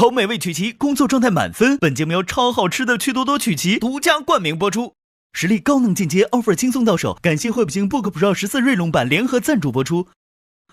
超美味曲奇，工作状态满分。本节目由超好吃的趣多多曲奇独家冠名播出，实力高能进阶 ，offer 轻松到手。感谢惠普星 Book Pro 14锐龙版联合赞助播出。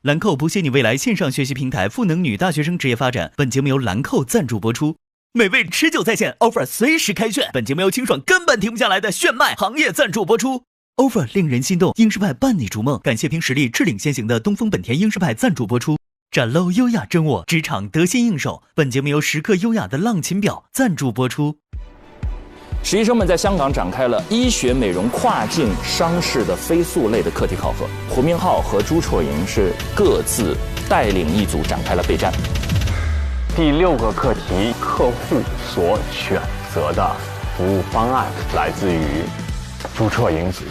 兰蔻不屑你未来线上学习平台，赋能女大学生职业发展。本节目由兰蔻赞助播出。美味持久在线 ，offer 随时开炫。本节目由清爽根本停不下来的炫迈行业赞助播出。offer 令人心动，英诗派伴你逐梦。感谢凭实力智领先行的东风本田英诗派赞助播出。展露优雅真我，职场得心应手。本节目由时刻优雅的浪琴表赞助播出。实习生们在香港展开了医学美容跨境商事的非诉类的课题考核，胡明浩和朱绰莹是各自带领一组展开了备战。第6个课题，客户所选择的服务方案来自于朱绰莹组。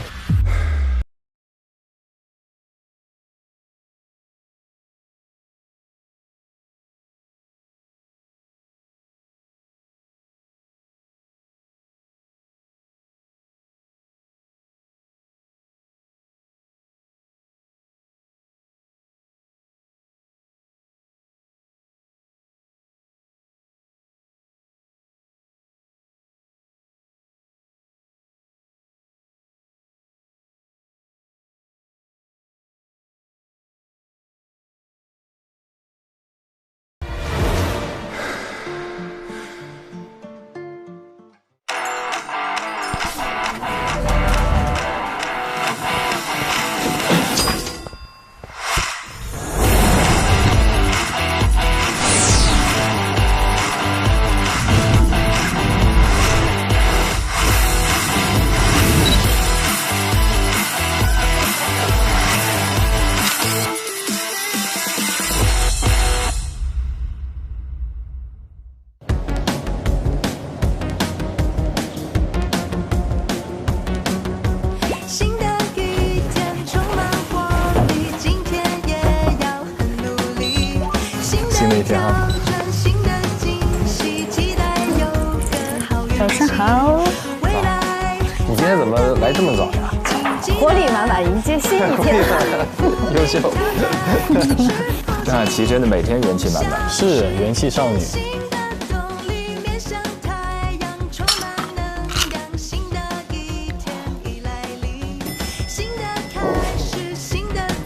早上好。你今天怎么来这么早呀？活力满满，迎接新一天。优秀。张雅琪真的每天元气满满，是元气少女。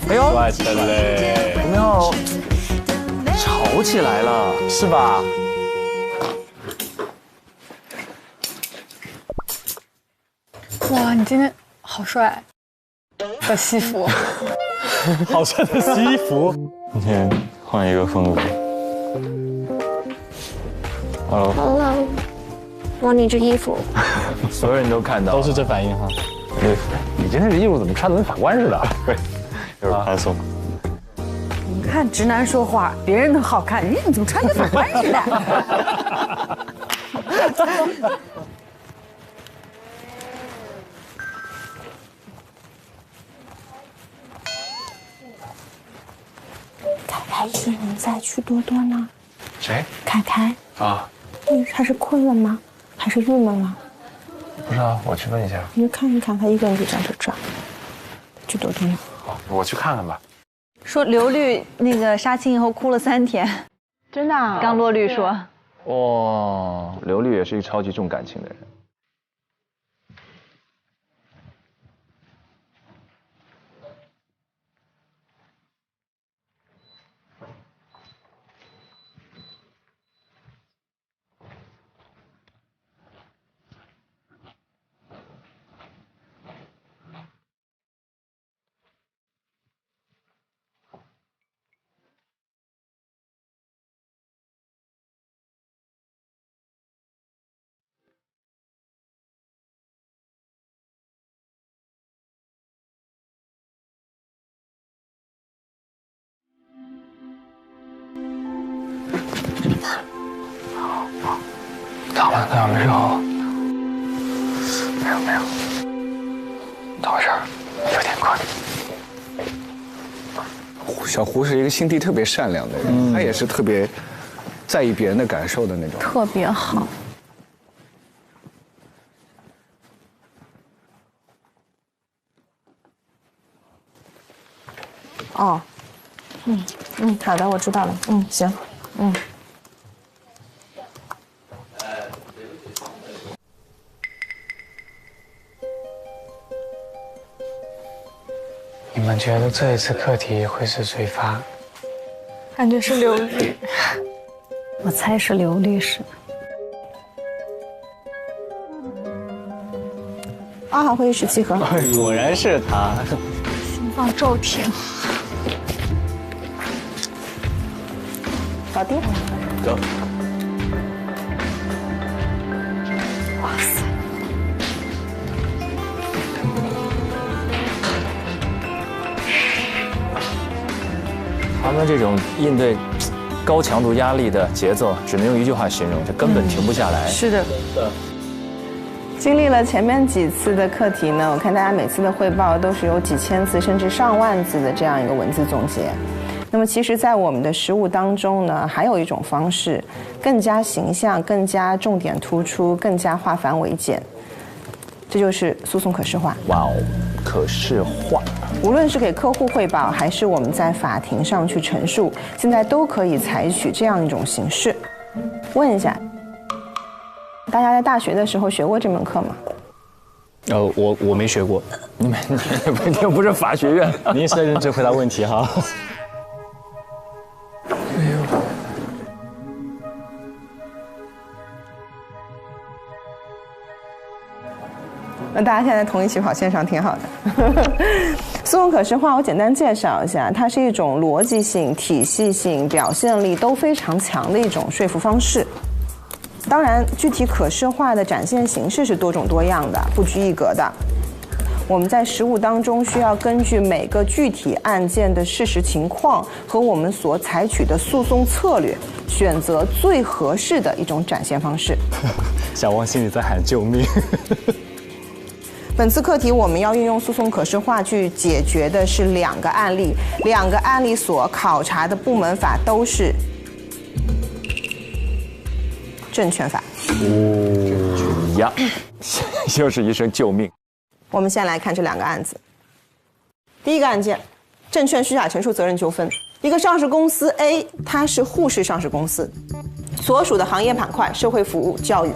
哎呦，怪的嘞，有没有吵起来了？是吧？哇，你今天好帅的西服，好帅的西服。今天换一个风格。Hello， 哇，你这衣服，所有人都看到，都是这反应哈。你今天这衣服怎么穿得跟法官似的？对，就是宽松。你看直男说话，别人都好看，你怎么穿跟法官似的？凯凯一个人在去多多呢？谁？凯凯啊？他是困了吗？还是郁闷了？不知道，我去问一下。你去看一看，他一个人就在这转，去多多呢。好，我去看看吧。说刘律那个杀青以后哭了3天，真的、啊？刚落律说。哇，刘律也是一个超级重感情的人。烫了，烫了之后，没有，咋回事？有点困。小胡是一个心地特别善良的人，他也是特别在意别人的感受的那种，特别好。哦，好的，我知道了。行，你们觉得这一次课题会是谁发？感觉是刘律。我猜是刘律师。2号会议室集合。果然是他。心脏骤停。搞定。走。哇塞！他们这种应对高强度压力的节奏，只能用一句话形容，就根本停不下来。是的。经历了前面几次的课题呢，我看大家每次的汇报都是有几千字甚至上万字的这样一个文字总结。那么其实在我们的实务当中呢，还有一种方式更加形象、更加重点突出、更加化繁为简，这就是诉讼可视化。哇哦，可视化。无论是给客户汇报，还是我们在法庭上去陈述，现在都可以采取这样一种形式。问一下，大家在大学的时候学过这门课吗？我没学过。你又不是法学院，您是在认真回答问题哈。那大家现在同一起跑线上挺好的。诉讼可视化，我简单介绍一下，它是一种逻辑性、体系性、表现力都非常强的一种说服方式。当然，具体可视化的展现形式是多种多样的，不拘一格的。我们在实务当中需要根据每个具体案件的事实情况和我们所采取的诉讼策略，选择最合适的一种展现方式。小王心里在喊救命。本次课题我们要运用诉讼可视化去解决的是2个案例，2个案例所考察的部门法都是证券法。呀，又是一声救命。我们先来看这2个案子。第一个案件，证券虚假陈述责任纠纷。一个上市公司 A， 它是沪市上市公司，所属的行业板块社会服务、教育。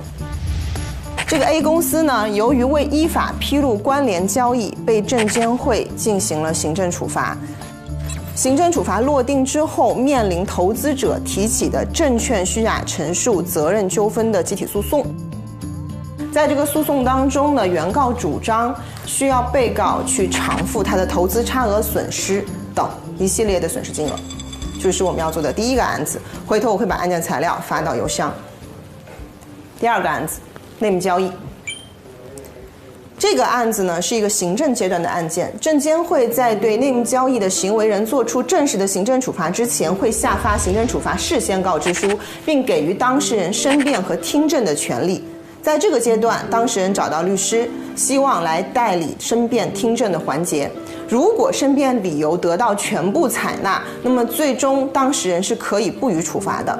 这个 A 公司呢，由于未依法披露关联交易，被证监会进行了行政处罚。行政处罚落定之后，面临投资者提起的证券虚假陈述责任纠纷的集体诉讼。在这个诉讼当中呢，原告主张需要被告去偿付他的投资差额损失等一系列的损失金额，就是我们要做的第一个案子。回头我会把案件材料发到邮箱。第2个案子，内幕交易。这个案子呢是一个行政阶段的案件，证监会在对内幕交易的行为人做出正式的行政处罚之前，会下发行政处罚事先告知书，并给予当事人申辩和听证的权利。在这个阶段，当事人找到律师，希望来代理申辩听证的环节。如果申辩理由得到全部采纳，那么最终当事人是可以不予处罚的。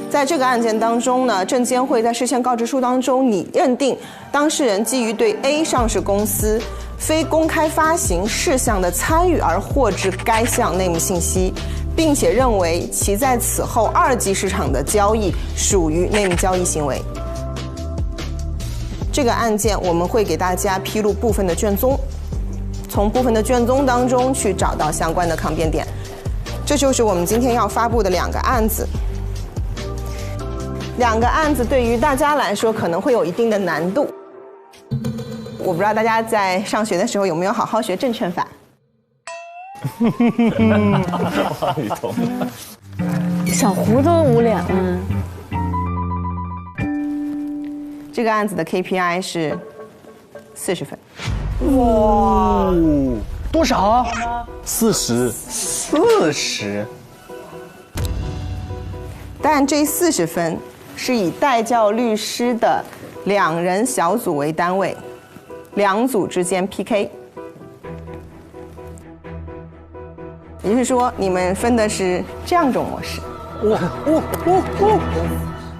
在这个案件当中呢，证监会在事先告知书当中，你认定当事人基于对 A 上市公司非公开发行事项的参与而获知该项内幕信息，并且认为其在此后2级市场的交易属于内幕交易行为。这个案件我们会给大家披露部分的卷宗，从部分的卷宗当中去找到相关的抗辩点。这就是我们今天要发布的2个案子。2个案子对于大家来说可能会有一定的难度。我不知道大家在上学的时候有没有好好学证券法。小胡都捂脸了。这个案子的 KPI 是40分。哇，多少？40。但这40分是以代教律师的2人小组为单位，2组之间 PK。也就是说，你们分的是这样一种模式。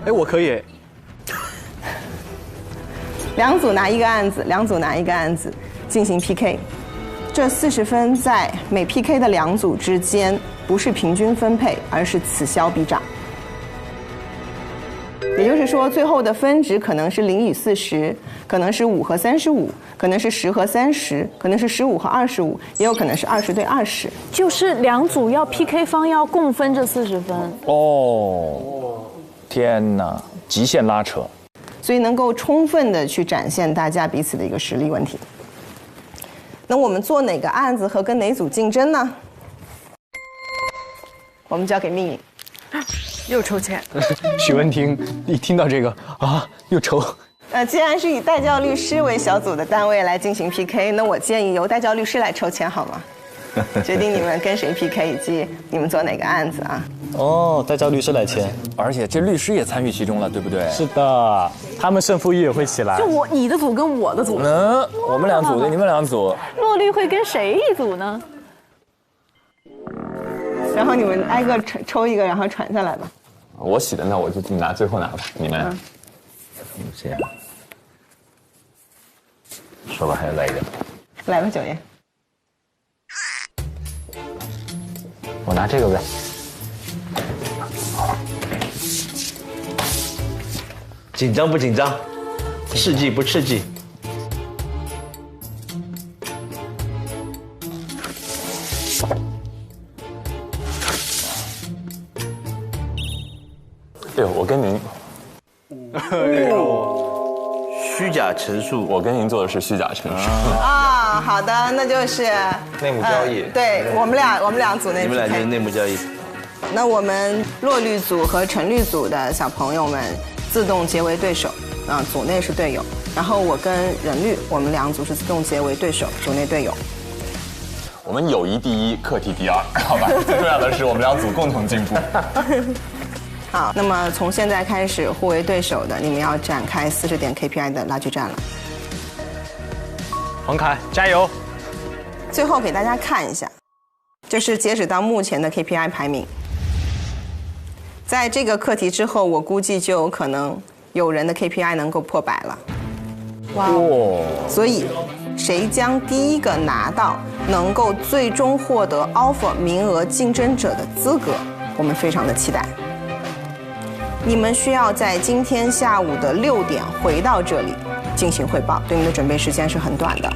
哎，我可以。 2组拿1个案子，2组拿1个案子进行 PK。这40分在每 PK 的2组之间不是平均分配，而是此消彼长。也就是说，最后的分值可能是0与40，可能是5和35，可能是10和30，可能是15和25，也有可能是20对20。就是两组要 PK 方要共分这40分。哦，天哪，极限拉扯。所以能够充分的去展现大家彼此的一个实力问题。那我们做哪个案子和跟哪组竞争呢？我们交给命运。又抽签。许文婷一听到这个啊，又抽。既然是以代教律师为小组的单位来进行 PK， 那我建议由代教律师来抽签好吗？决定你们跟谁 PK 以及你们做哪个案子啊？哦，代教律师来签，而且这律师也参与其中了，对不对？是的，他们胜负欲也会起来。就你的组跟我的组。我们两组对，你们两组。洛律会跟谁一组呢？然后你们挨个抽一个，然后传下来吧。我洗的那我就拿最后拿吧，你们。这样。说吧，还要来一个。来吧，九爷。我拿这个呗。紧张不紧张？刺激不刺激？对，我跟您。虚假陈述，我跟您做的是虚假陈述。啊，好的，那就是内幕交易。对我们俩组内。你们俩就是内幕交易。那我们洛律组和陈律组的小朋友们自动结为对手，组内是队友。然后我跟人律，我们两组是自动结为对手，组内队友。我们友谊第一，课题第二，好吧？最重要的是我们两组共同进步。好，那么从现在开始，互为对手的你们要展开40点 KPI 的拉锯战了。黄凯，加油！最后给大家看一下，这是截止到目前的 KPI 排名。在这个课题之后，我估计就有可能有人的 KPI 能够破100了。哇！所以，谁将第一个拿到能够最终获得 offer 名额竞争者的资格，我们非常的期待。你们需要在今天下午的6点回到这里进行汇报，对你们的准备时间是很短的。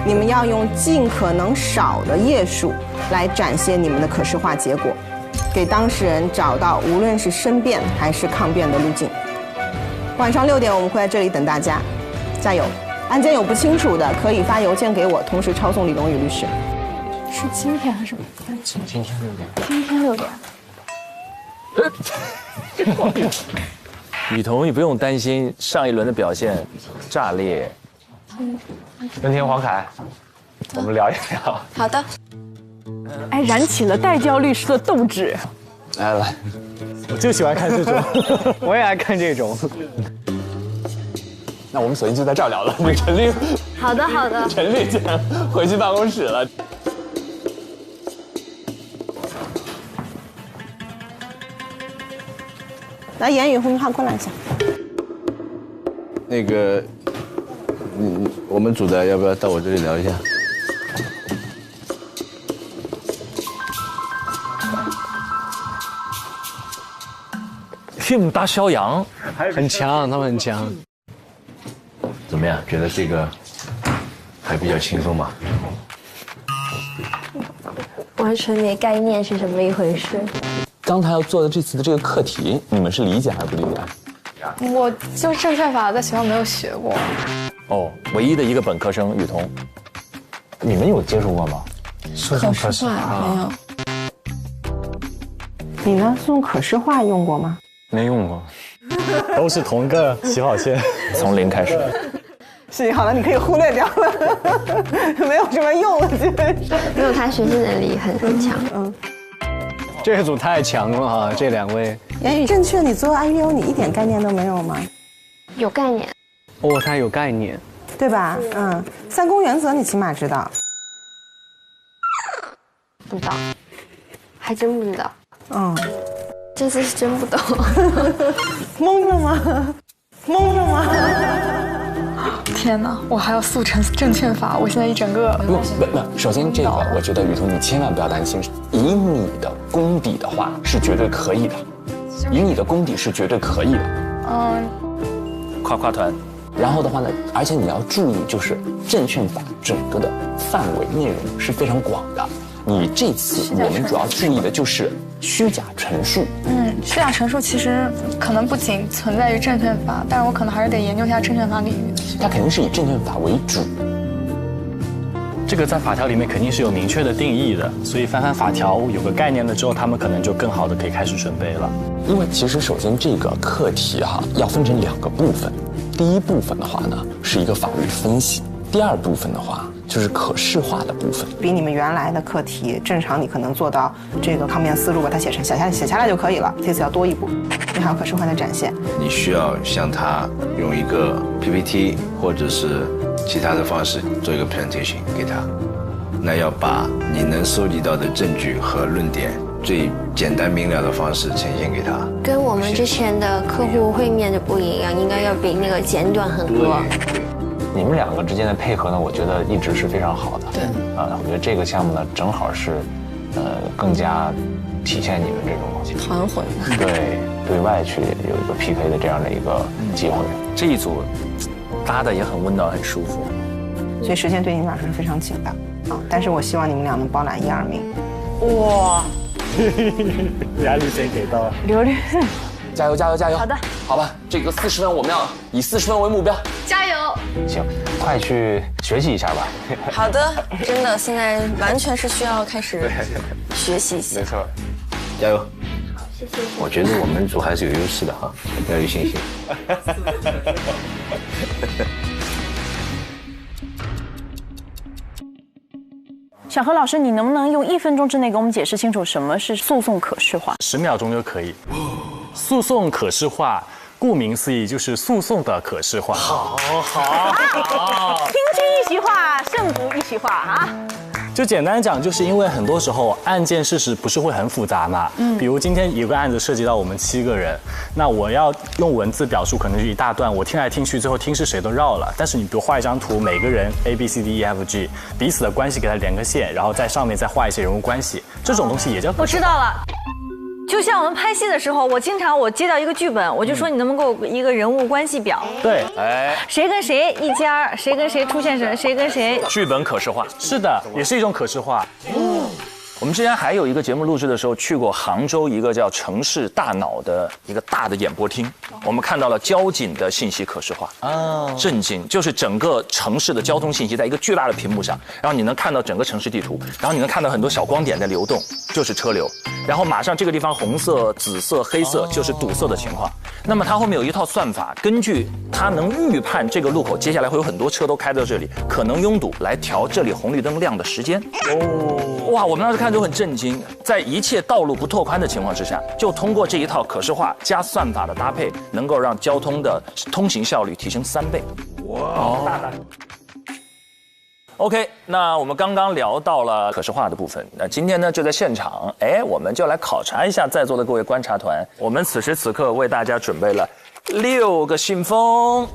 你们要用尽可能少的页数来展现你们的可视化结果，给当事人找到无论是申辩还是抗辩的路径。晚上6点我们会在这里等大家，加油！案件有不清楚的可以发邮件给我，同时抄送李龙宇律师。是今天还是明天？今天6点。今天6点。雨桐，你不用担心上一轮的表现炸裂。文婷、黄凯，我们聊一聊。好的。哎，燃起了代教律师的斗志。来，我就喜欢看这种，我也爱看这种。那我们索性就在这儿聊了。那个陈律，好的好的。陈律竟然回去办公室了。来，言语胡明浩过来一下。那个，我们组的要不要到我这里聊一下？Team 大肖阳，很强，他们很强。怎么样？觉得这个还比较轻松吗？完全没概念是什么一回事。刚才要做的这次的这个课题，你们是理解还是不理解？我就证券法在学校没有学过。哦，唯一的一个本科生雨桐，你们有接触过吗？可视化没有。你呢？用可视化用过吗？没用过。都是同个起跑线，从0开始。是，好了，你可以忽略掉了，没有什么用了，基本上。没有，他学习能力很强。这个组太强了啊！这2位。言语正确，你做 IPO 你一点概念都没有吗？有概念。哦，他有概念，对吧？3公原则你起码知道。不知道，还真不知道。这次是真不懂。懵了吗？懵了吗？天哪，我还要速成证券法，我现在一整个不，首先这个我觉得雨桐你千万不要担心，以你的功底的话是绝对可以的，以你的功底是绝对可以的。夸夸团。然后的话呢，而且你要注意，就是证券法整个的范围内容是非常广的。你这次我们主要注意的就是虚假陈述。虚假陈述其实可能不仅存在于证券法，但是我可能还是得研究一下证券法领域的。它肯定是以证券法为主。这个在法条里面肯定是有明确的定义的，所以翻翻法条有个概念了之后，他们可能就更好的可以开始准备了。因为其实首先这个课题要分成2个部分，第一部分的话呢是一个法律分析，第二部分的话就是可视化的部分。比你们原来的课题，正常你可能做到这个抗辩思路，把它写下来就可以了。这次要多一步，你还有可视化的展现。你需要向他用一个 PPT 或者是其他的方式做一个 presentation 给他，那要把你能收集到的证据和论点最简单明了的方式呈现给他。跟我们之前的客户会面的不一样，应该要比那个简短很多。你们2个之间的配合呢，我觉得一直是非常好的。对，我觉得这个项目呢，正好是，更加体现你们这种团魂。对外去有一个 PK 的这样的一个机会。这一组搭的也很温暖，很舒服。所以时间对你们来说是非常紧的但是我希望你们俩能包揽1、2名。哇，压力先给到。刘律，加油加油加油！好的，好吧，这个40分我们要以40分为目标。加油！行，快去学习一下吧。好的，真的现在完全是需要开始学习一下。没错，加油！谢谢。我觉得我们组还是有优势的哈，要有信心。小何老师，你能不能用1分钟之内给我们解释清楚什么是诉讼可视化？10秒钟就可以。诉讼可视化，顾名思义就是诉讼的可视化。好，听君一席话，胜读一席话啊！就简单讲，就是因为很多时候案件事实不是会很复杂嘛，比如今天有个案子涉及到我们7个人，那我要用文字表述，可能就一大段，我听来听去，最后听是谁都绕了。但是你比如画一张图，每个人 A B C D E F G 彼此的关系给它连个线，然后在上面再画一些人物关系，这种东西也叫我知道了。就像我们拍戏的时候，我接到一个剧本，我就说你能不能给我一个人物关系表？对，谁跟谁一家，谁跟谁出现谁跟谁。剧本可视化，是的，也是一种可视化。我们之前还有一个节目录制的时候，去过杭州一个叫城市大脑的一个大的演播厅，我们看到了交警的信息可视化。震惊，就是整个城市的交通信息在一个巨大的屏幕上，然后你能看到整个城市地图，然后你能看到很多小光点在流动，就是车流，然后马上这个地方红色、紫色、黑色就是堵塞的情况。那么它后面有一套算法，根据它能预判这个路口接下来会有很多车都开到这里，可能拥堵，来调这里红绿灯亮的时间。哇，我们当时看就很震惊，在一切道路不拓宽的情况之下，就通过这一套可视化加算法的搭配，能够让交通的通行效率提升3倍。哇！OK， 那我们刚刚聊到了可视化的部分，那今天呢就在现场，我们就来考察一下在座的各位观察团。我们此时此刻为大家准备了6个信封，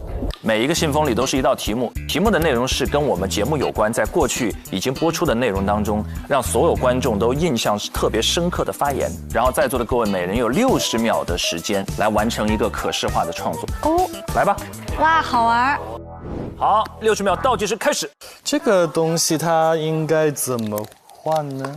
每一个信封里都是一道题目，题目的内容是跟我们节目有关，在过去已经播出的内容当中，让所有观众都印象特别深刻的发言。然后在座的各位每人有60秒的时间来完成一个可视化的创作。来吧。哇，好玩。好，60秒倒计时开始。这个东西它应该怎么换呢？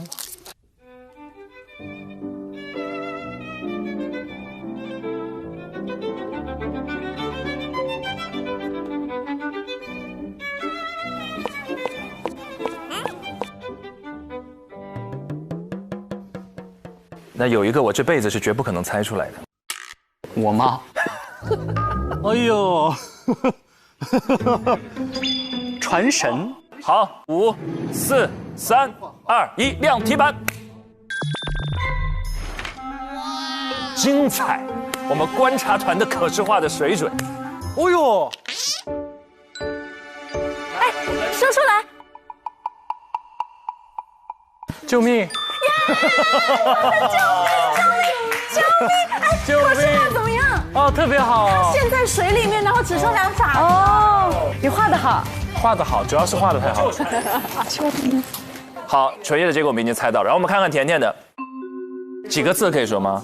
那有一个我这辈子是绝不可能猜出来的。我吗？哎呦！传神。好，5、4、3、2、1，亮题板。精彩！我们观察团的可视化的水准。哦呦！说出来！救命！救命！可视化怎么样？啊，哦，特别好。陷在水里面，然后只剩下爪。哦，你画得好，画得好，主要是画得太好了。好，锤爷的结果我们已经猜到了，然后我们看看甜甜的，几个字可以说吗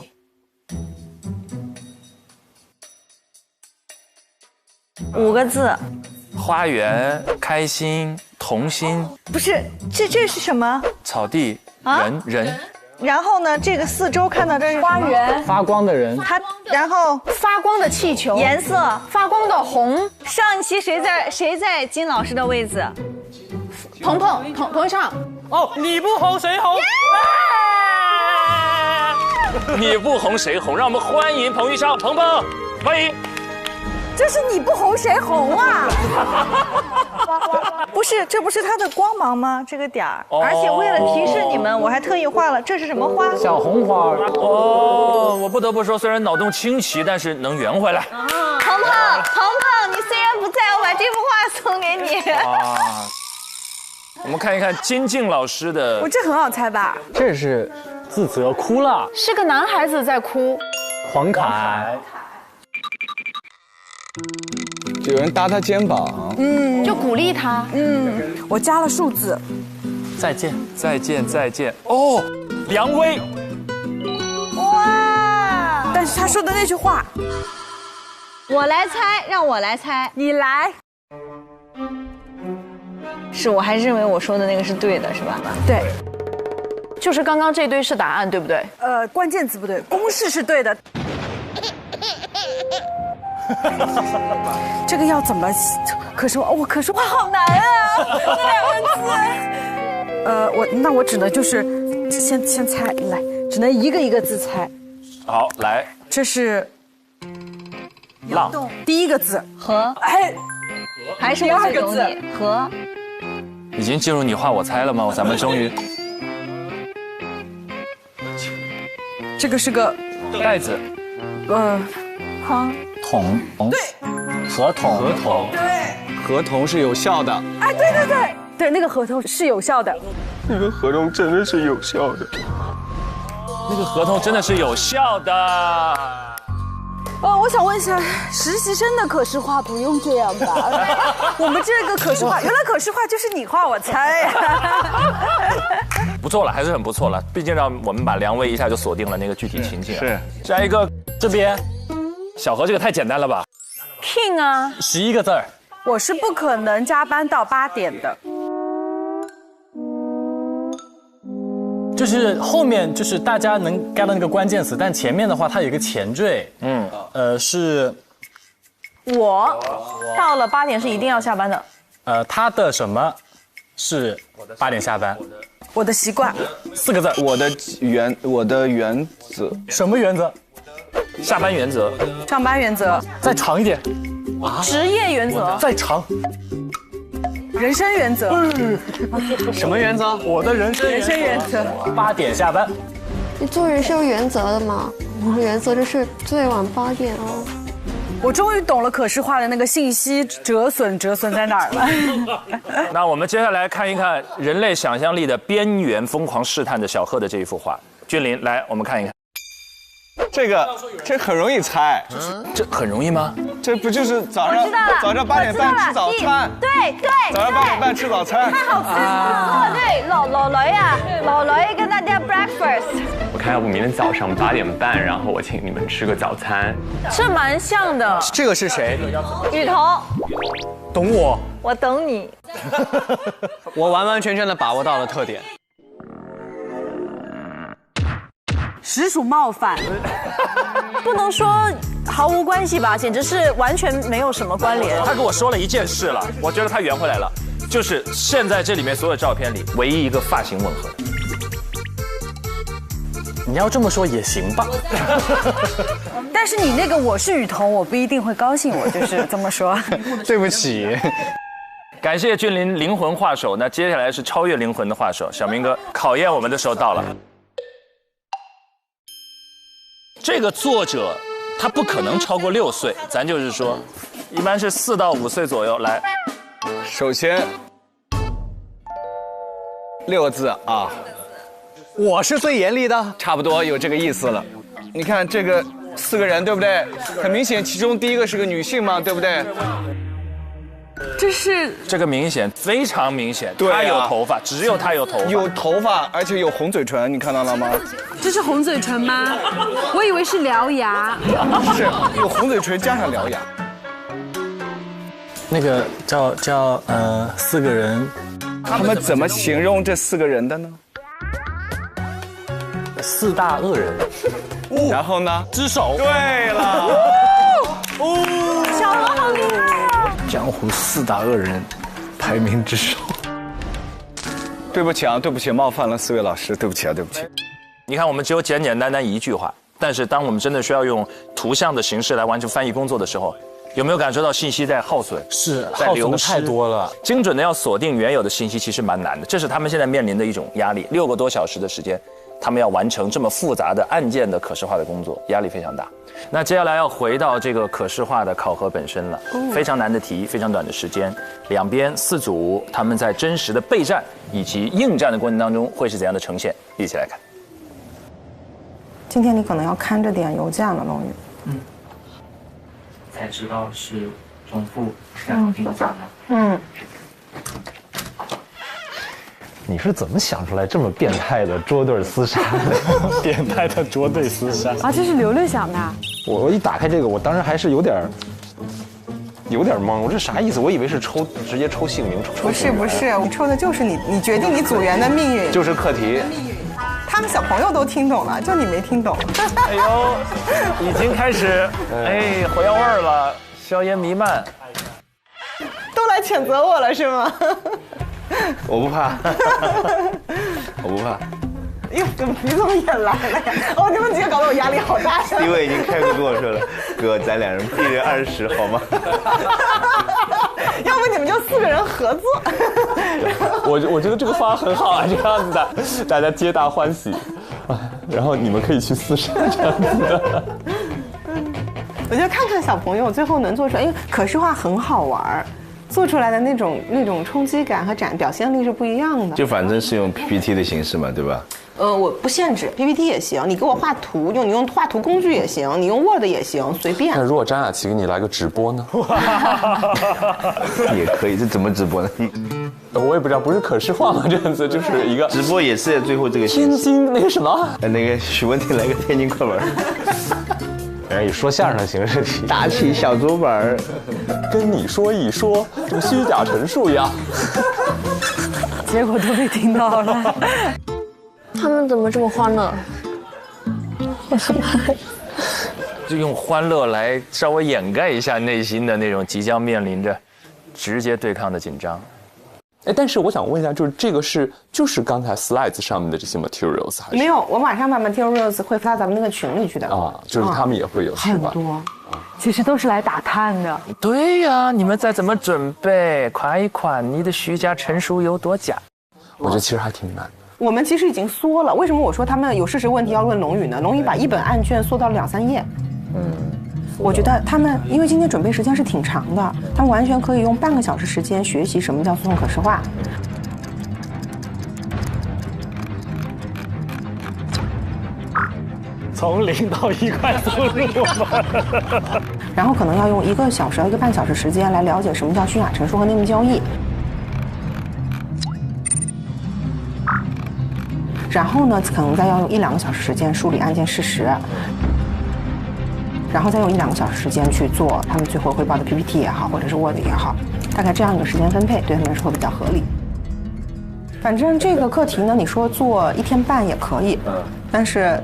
？5个字。花园、开心、童心。不是，这是什么？草地、人。然后呢，这个四周看到这是花园，发光的人。然后发光的气球，颜色，发光的红。上一期谁在金老师的位置？鹏上。哦，你不红谁红？你不红谁红？让我们欢迎彭昱畅，鹏，欢迎。这是你不红谁红啊？不是，这不是它的光芒吗？这个点儿，而且为了提示你们，我还特意画了，这是什么花？小红花。哦，我不得不说，虽然脑洞清奇，但是能圆回来。鹏鹏，你虽然不在，我把这幅画送给你。啊，我们看一看金靖老师的。这很好猜吧？这是自责哭了，是个男孩子在哭。黄凯。有人搭他肩膀，就鼓励他，我加了数字。再见。哦，梁威。哇！但是他说的那句话，我来猜，让我来猜，你来。是我还认为我说的那个是对的，是吧？对。就是刚刚这堆是答案，对不对？关键词不对，公式是对的。这个要怎么？可是画好难啊，这2个字。我只能就是先猜，来，只能一个字猜。好，来，这是浪，第1个字和，还是第2个字和。已经进入你画我猜了吗？咱们终于。这个是个袋子，框。桶，对，合同，对，合同是有效的。哎，对，那个合同是有效的。那个合同真的是有效的。那个合同真的是有效的。我想问一下，实习生的可视化不用这样吧？我们这个可视化，原来可视化就是你画我猜呀。不错了，还是很不错了。毕竟让我们把梁威一下就锁定了那个具体情境。是，下一个这边。小何这个太简单了吧 ？King 啊，11个字儿。我是不可能加班到8点的。就是后面就是大家能 get 到那个关键词，但前面的话它有一个前缀，是。我到了8点是一定要下班的。他的什么是8点下班？我的习惯。4个字。我的原则。什么原则？下班原则。上班原则。再长一点。职业原则。再长。人生原则。什么原则？我的人生原则。8点下班。你做人是有原则的嘛？我的原则就是最晚8点哦。我终于懂了可视化的那个信息折损在哪儿了。那我们接下来看一看人类想象力的边缘疯狂试探的小贺的这一幅画。君临，来，我们看一看。这很容易猜，这很容易吗？这不就是早上8点半吃早餐？对，早上8点半吃早餐，太好吃了。对，老雷啊，老雷跟大家 breakfast。我看要不明天早上8点半，然后我请你们吃个早餐。这蛮像的。这个是谁？雨桐。懂我。我懂你。我完完全全的把握到了特点。实属冒犯，不能说毫无关系吧，简直是完全没有什么关联。他跟我说了一件事了，我觉得他圆回来了，就是现在这里面所有照片里唯一一个发型吻合的。你要这么说也行吧。但是你那个我是雨桐，我不一定会高兴，我就是这么说。对不起。感谢君临灵魂画手，那接下来是超越灵魂的画手，小明哥，考验我们的时候到了。这个作者他不可能超过6岁，咱就是说，一般是4到5岁左右。来，首先6个字啊，我是最严厉的，差不多有这个意思了。你看这个4个人，对不对？很明显，其中第一个是个女性嘛，对不对？这个明显，非常明显，对啊她有头发，只有她有头发，有头发，而且有红嘴唇，你看到了吗？这是红嘴唇吗？我以为是獠牙。是有红嘴唇加上獠牙。那个叫4个人，他们怎么形容这4个人的呢？4大恶人。然后呢？只手。对了。小罗好厉害啊！江湖4大恶人，排名之首。对不起啊，对不起，冒犯了4位老师，对不起啊，对不起。你看，我们只有简简单单一句话，但是当我们真的需要用图像的形式来完成翻译工作的时候，有没有感受到信息在耗损？是，在流失，太多了。精准的要锁定原有的信息，其实蛮难的，这是他们现在面临的一种压力。6个多小时的时间，他们要完成这么复杂的案件的可视化的工作，压力非常大。那接下来要回到这个可视化的考核本身了，非常难的题，非常短的时间，两边4组，他们在真实的备战以及应战的过程当中会是怎样的呈现？一起来看。今天你可能要看着点邮件了，龙宇。才知道是重复2个字嗯。你是怎么想出来这么变态的捉对厮杀的？变态的捉对厮杀啊，这是刘刘想的。我一打开这个，我当时还是有点懵，我这啥意思？我以为是直接抽姓名，不是，我抽的就是你决定你组员的命运，就是课题。他们小朋友都听懂了，就你没听懂。哎呦，已经开始火药味儿了，硝烟弥漫。都来谴责我了是吗？我不怕，我不怕。哟，你怎么也来了呀？哦，你们几个搞得我压力好大呀。因为已经开口跟我说了，哥，咱2人1人20好吗？要不你们就4个人合作。我觉得这个方案很好啊，这样子的，大家皆大欢喜。然后你们可以去厮杀这样子的。我觉得看看小朋友最后能做出来，因为可视化很好玩。做出来的那种冲击感和表现力是不一样的。就反正是用 PPT 的形式嘛，对吧？我不限制 PPT 也行，你给我画图，你用画图工具也行，你用 Word 也行，随便。那如果张雅琪给你来个直播呢？也可以，这怎么直播呢？我也不知道，不是可视化吗？这样子就是一个直播也是最后这个天津那个什么，那个许文婷来个天津课文。以说相声的形式题，打起小桌板跟你说一说，这个虚假陈述呀。结果都被听到了。他们怎么这么欢乐？就用欢乐来稍微掩盖一下内心的那种即将面临着直接对抗的紧张。但是我想问一下，就是这个就是刚才 slides 上面的这些 materials 还是没有？我马上把 materials 会发咱们那个群里去的啊，就是他们也会有很多，其实都是来打探的。对呀，你们再怎么准备，夸一夸你的虚假陈述有多假？我觉得其实还挺难的。我们其实已经缩了，为什么我说他们有事实问题要问龙宇呢？龙宇把1本案卷缩到了2、3页。我觉得他们因为今天准备时间是挺长的，他们完全可以用半个小时时间学习什么叫诉讼可视化。从0到1快速入门。然后可能要用1个小时到1个半小时时间来了解什么叫虚假陈述和内幕交易。然后呢，可能再要用1、2个小时时间梳理案件事实。然后再用1、2个小时时间去做他们最后汇报的 PPT 也好，或者是 Word 也好，大概这样一个时间分配对他们来说会比较合理。反正这个课题呢，你说做1天半也可以，但是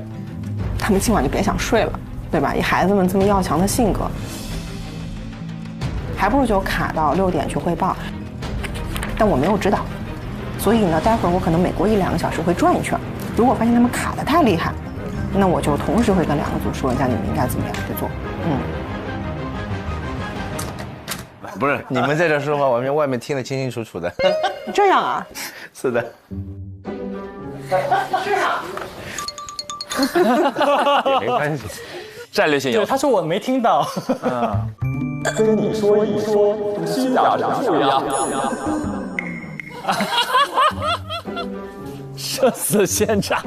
他们今晚就别想睡了，对吧？以孩子们这么要强的性格，还不如就卡到6点去汇报。但我没有指导，所以呢，待会儿我可能每过1、2个小时会转一圈，如果发现他们卡得太厉害，那我就同时会跟2个组说一下你们应该怎么样去做。不是你们在这说话，外面听得清清楚楚的。这样啊？是的。这样。也没关系，战略性有。对，他说我没听到。跟你说一说，虚假陈述呀。社死现场。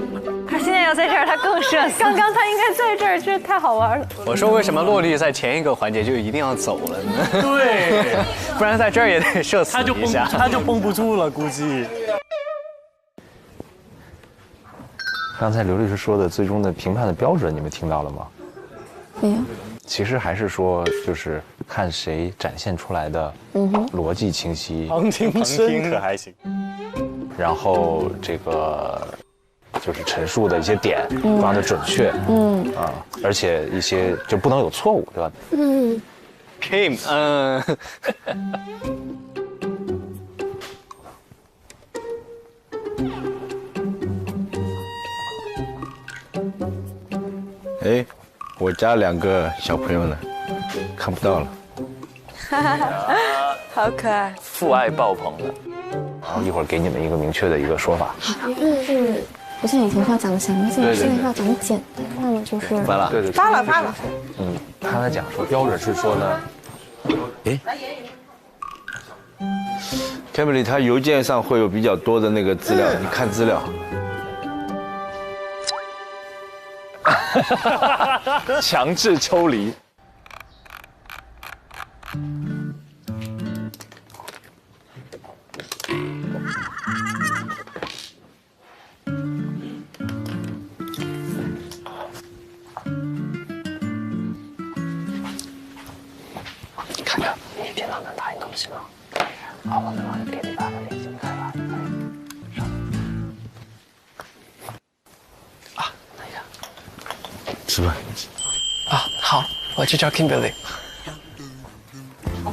他现在要在这儿，他更社死。刚刚他应该在这儿，这太好玩了。我说为什么洛丽在前一个环节就一定要走了呢？对，不然在这儿也得社死一下，他就绷不住了，估计。刚才刘律师说的最终的评判的标准，你们听到了吗？没有。其实还是说，就是看谁展现出来的逻辑清晰，旁听深刻还行。然后这个就是陈述的一些点抓得准确，而且一些就不能有错误，对吧？Kim， 哎，我家2个小朋友呢，看不到了。好可爱，父爱爆棚的。然后一会儿给你们一个明确的一个说法。就是不像以前话讲详细，现在话讲简单，那么就是发了，对，发了。他来讲说标准是说呢，哎，Kimberly， 他邮件上会有比较多的那个资料，你看资料。强制抽离。看着，你电脑能打印东西吗？好，我能给你把它连接开了。等一下。吃饭。好，我去找 Kimberly。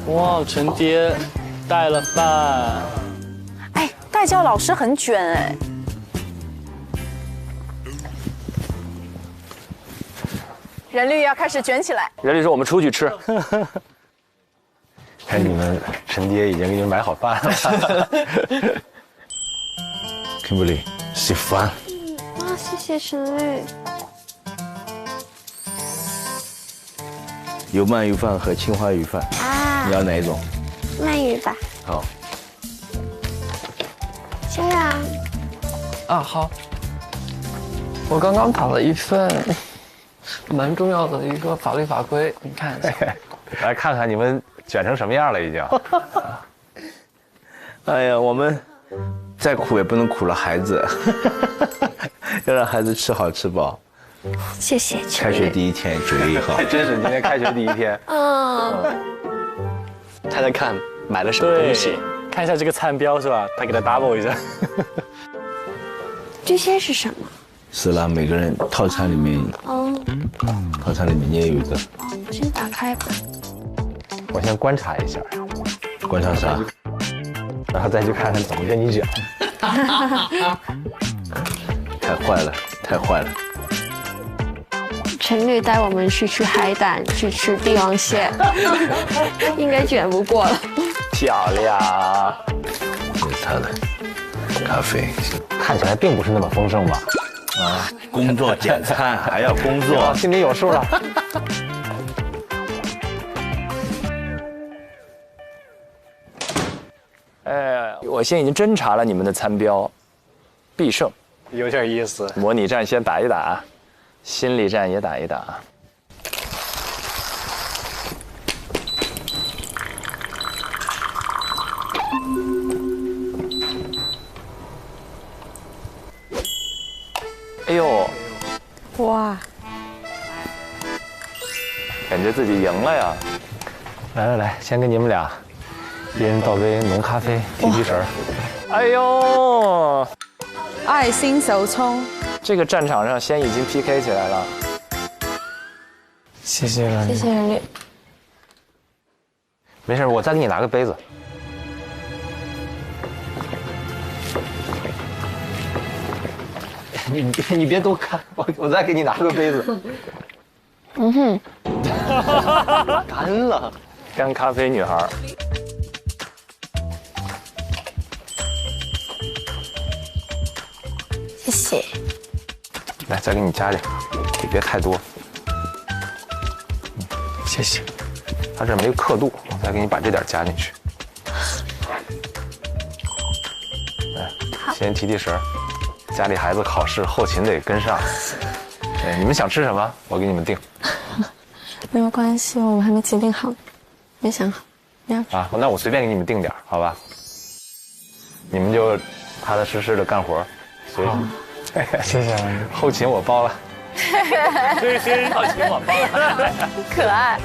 哇，陈爹带了饭。哎，代教老师很卷哎。人律要开始卷起来。人律说：“我们出去吃。”看你们陈爹已经给你们买好饭了。Kimberly， 吃饭。哇，谢谢陈律。有鳗鱼饭和青花鱼饭啊，你要哪一种？鳗鱼吧。好。先让。好。我刚刚打了一份蛮重要的一个法律法规，你看一下。来看看你们卷成什么样了，已经。哎呀，我们再苦也不能苦了孩子，要让孩子吃好吃饱。谢谢。开学第一天，9月1号，真是今天开学第一天。他在看买了什么东西，看一下这个餐标是吧？他给他 double 一下。这些是什么？是啦，每个人套餐里面，套餐里面你也有一个。我先打开吧。我先观察一下。观察啥？然后再去看看怎么跟你讲。太坏了，太坏了。陈律带我们去吃海胆，去吃帝王蟹，应该卷不过了。漂亮。这是他的咖啡，看起来并不是那么丰盛吧？工作简餐还要工作，心里有数了。我现在已经侦查了你们的餐标，必胜，有点意思。模拟战先打一打，心理战也打一打。哎呦，哇，感觉自己赢了呀！来，先给你们俩一人倒杯浓咖啡，提提神儿。哎呦，爱心手冲，这个战场上先已经 PK 起来了。谢谢了，谢谢人律。没事，我再给你拿个杯子。你别多看，我再给你拿个杯子。干了，干咖啡女孩。谢谢。来，再给你加点，也别太多。谢谢。它这没有刻度，我再给你把这点加进去。来，先提提神儿。家里孩子考试，后勤得跟上。对，你们想吃什么，我给你们定。没有关系，我们还没决定好，没想好。啊，那我随便给你们定点，好吧？你们就踏踏实实的干活，随。谢谢。后勤我包了。后勤我包了。可爱。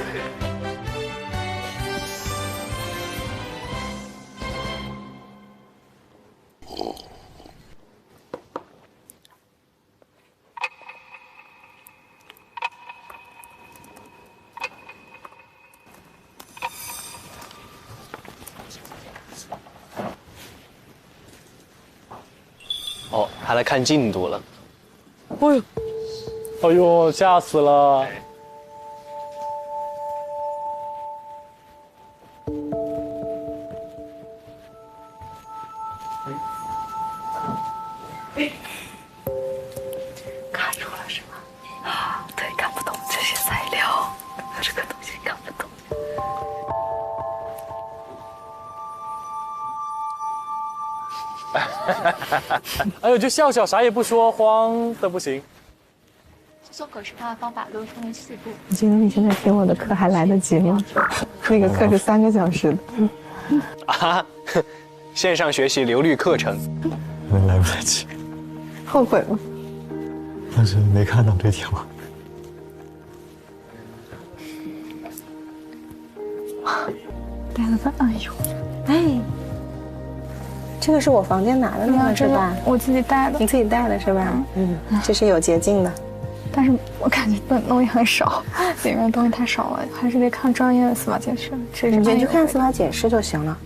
哦，还来看进度了。哎呦，哎呦，吓死了！卡住了是吗？对，看不懂这些材料，这个东西看不懂。哎呦，就笑笑，啥也不说，慌的不行。做可视化的方法都分为4步。你觉得你现在听我的课还来得及吗？那个课是3个小时的。啊，线上学习流利课程。来不及。后悔吗？当时没看到这条。带了个，哎呦，哎。这个是我房间拿的那个是吧？我自己带的。你自己带的是吧？嗯，这是有捷径的。但是我感觉东西很少，里面东西太少了，还是得看专业的司法解释。你就去看司法解释就行了。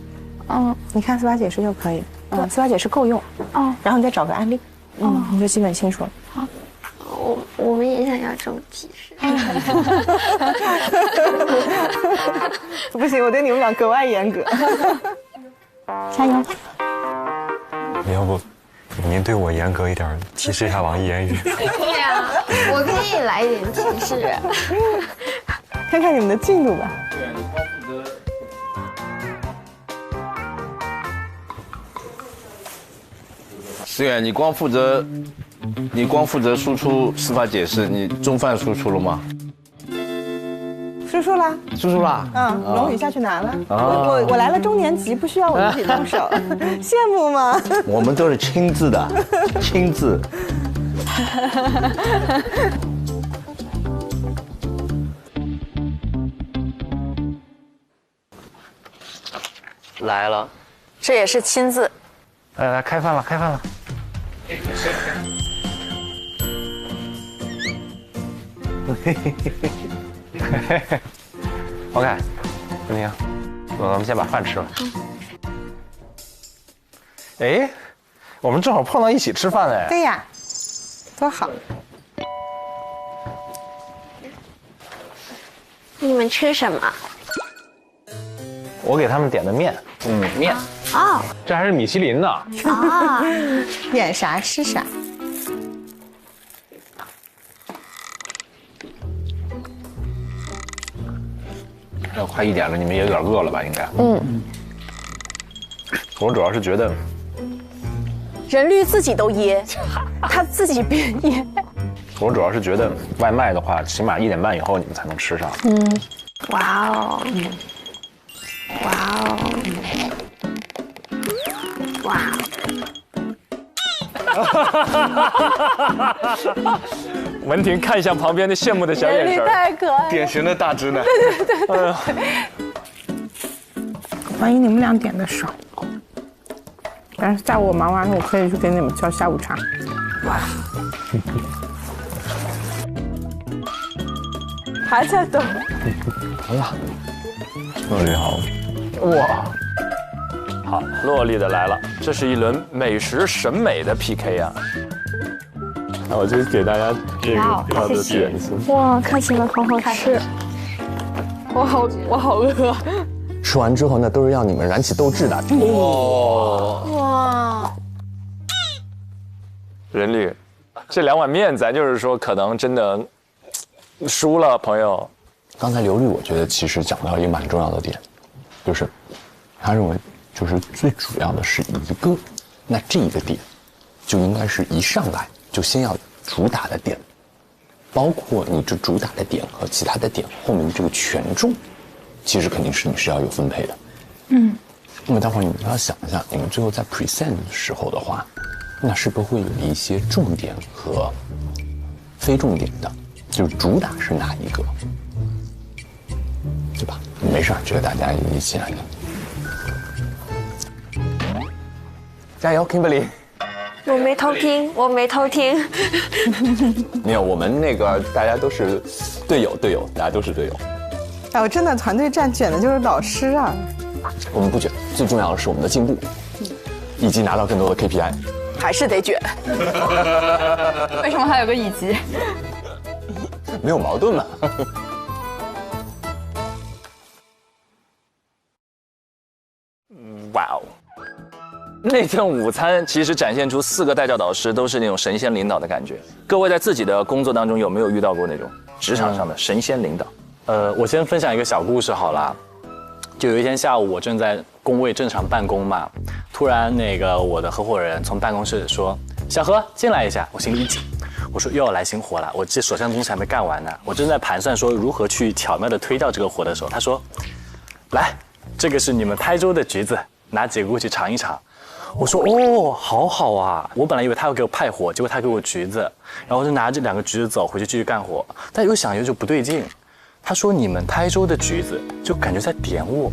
嗯，你看司法解释就可以。嗯，司法解释够用。哦。然后你再找个案例。嗯，你就基本清楚了。好。我们也想要这种提示。不行，我对你们俩格外严格。加油！要不，您对我严格一点，提示一下网易言语。对呀，我可以来一点提示，看看你们的进度吧。对，你光负责。思远，你光负责输出司法解释，你中饭输出了吗？输出啦，输出啦。嗯，龙宇下去拿了。我来了中年级，不需要我自己动手，羡慕吗？我们都是亲自的，亲自。来了，这也是亲自。来，开饭了，开饭了。OK， 不行，我们先把饭吃了。哎，我们正好碰到一起吃饭哎。对呀，多好。你们吃什么？我给他们点的面，面。哦，这还是米其林呢。啊，演啥是啥。要快1点了，你们也有点饿了吧？应该。嗯。我主要是觉得，人绿自己都噎，他自己别噎。我主要是觉得外卖的话，起码1点半以后你们才能吃上。嗯，哇哦，哇哦，哇。文婷看向旁边的羡慕的小眼神，太可爱了，典型的大直男。对。万一你们俩点的少，但是在我忙完了，我可以去给你们叫下午茶。哇，还在抖。好了，洛丽好。哇，好，洛丽的来了，这是一轮美食审美的 PK 啊。那我就给大家这个要的点心。哇，看起来好好吃。我好饿。吃完之后，那都是让你们燃起斗志的。哇！任律，这2碗面咱就是说可能真的输了，朋友。刚才刘律我觉得其实讲到一个蛮重要的点，就是他认为就是最主要的是一个，那这一个点就应该是一上来就先要主打的点，包括你这主打的点和其他的点后面的这个权重，其实肯定是你是要有分配的。那么待会儿你们要想一下，你们最后在 present 的时候的话，那是不是会有一些重点和非重点的？就是主打是哪一个，对吧？没事，这个大家一起来的。加油 ，Kimberly！ 我没偷听，我没偷听。没有，我们那个大家都是队友，大家都是队友。哎，我真的团队战卷的就是老师啊。我们不卷，最重要的是我们的进步，以及拿到更多的 KPI。还是得卷。为什么还有个以及？没有矛盾嘛。哇哦！那顿午餐其实展现出4个带教导师都是那种神仙领导的感觉。各位在自己的工作当中有没有遇到过那种职场上的神仙领导？我先分享一个小故事好了。就有一天下午，我正在工位正常办公嘛，突然那个我的合伙人从办公室说：“小何进来一下。”我心里一紧，我说又要来新活了，我这手上东西还没干完呢。我正在盘算说如何去巧妙的推掉这个活的时候，他说：“来，这个是你们台州的橘子，拿几个过去尝一尝。”我说：“哦，好好啊！”我本来以为他要给我派活，结果他给我橘子，然后我就拿着2个橘子走回去继续干活。但又想就不对劲。他说：“你们台州的橘子，就感觉在点我。”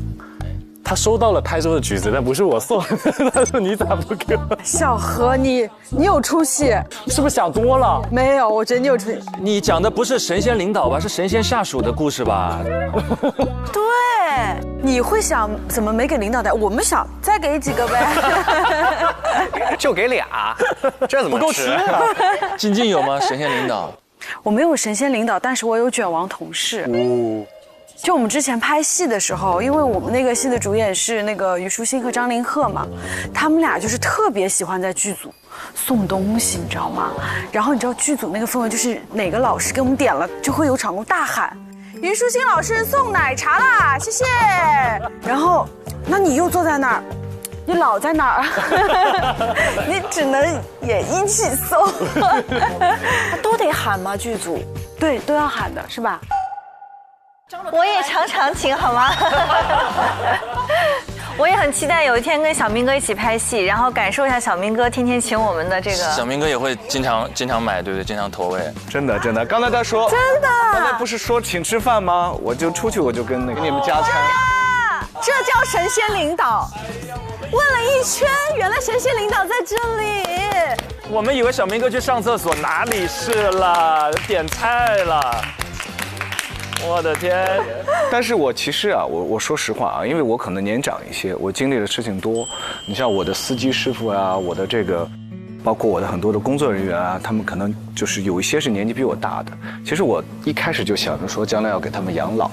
他收到了台州的橘子，但不是我送的。他说：“你咋不给我？”小何，你有出息，是不是想多了？没有，我觉得你有出息。你讲的不是神仙领导吧？是神仙下属的故事吧？对，你会想怎么没给领导带？我们想再给几个呗。就给俩，这怎么不够吃啊？静静有吗？神仙领导？我没有神仙领导，但是我有卷王同事。就我们之前拍戏的时候，因为我们那个戏的主演是那个虞书欣和张凌赫嘛，他们俩就是特别喜欢在剧组送东西，你知道吗？然后你知道剧组那个氛围就是哪个老师给我们点了，就会有场工大喊：“虞书欣老师送奶茶啦，谢谢。”然后，那你又坐在那儿。你老在哪儿？你只能也一起送。都得喊吗？剧组对都要喊的是吧？我也常常请好吗？我也很期待有一天跟小明哥一起拍戏，然后感受一下小明哥天天请我们的这个。小明哥也会经常买，对不对？经常投喂。真的。刚才他说真的，刚才不是说请吃饭吗？我就出去，我就跟那个你们加餐。这叫神仙领导。问了一圈，原来神仙领导在这里。我们以为小明哥去上厕所，哪里是了？点菜了。我的天！但是我其实啊，我说实话啊，因为我可能年长一些，我经历的事情多。你像我的司机师傅啊，我的这个，包括我的很多的工作人员啊，他们可能就是有一些是年纪比我大的。其实我一开始就想着说，将来要给他们养老。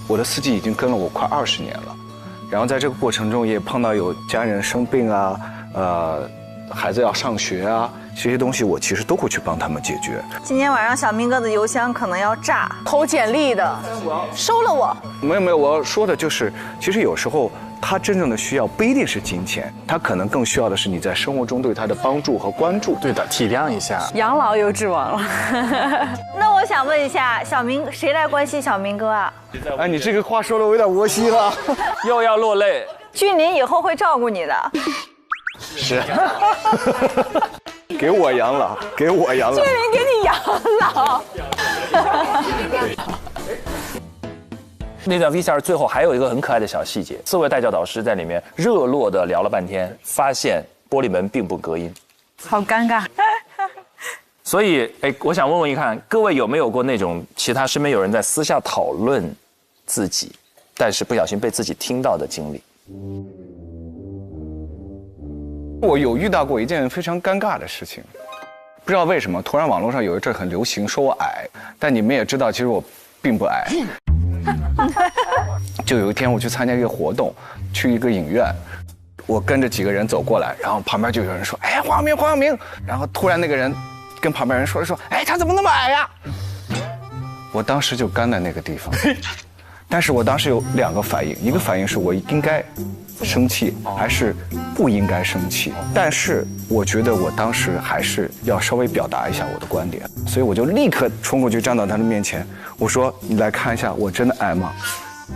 我的司机已经跟了我快20年了。然后在这个过程中也碰到有家人生病啊，孩子要上学啊，这些东西我其实都会去帮他们解决。今天晚上小明哥的邮箱可能要炸，投简历的，收了我。没有，我要说的就是，其实有时候他真正的需要不一定是金钱，他可能更需要的是你在生活中对他的帮助和关注。对的，体谅一下。养老有指望了。那我想问一下，谁来关心小明哥啊？哎，你这个话说的我有点窝心了，又要落泪。俊林以后会照顾你的。是。给我养老，给我养老。俊林给你养老。那段 VCR 最后还有一个很可爱的小细节，4位带教导师在里面热络的聊了半天，发现玻璃门并不隔音，好尴尬。所以，我想问问看，各位有没有过那种其他身边有人在私下讨论自己，但是不小心被自己听到的经历？我有遇到过一件非常尴尬的事情，不知道为什么，突然网络上有一阵很流行说我矮，但你们也知道，其实我并不矮。就有一天我去参加一个活动，去一个影院，我跟着几个人走过来，然后旁边就有人说：“哎，黄晓明。”然后突然那个人跟旁边人说：“哎，他怎么那么矮呀？”我当时就干在那个地方，但是我当时有2个反应，一个反应是我应该生气还是不应该生气，但是我觉得我当时还是要稍微表达一下我的观点，所以我就立刻冲过去站到他的面前，我说你来看一下我真的矮吗？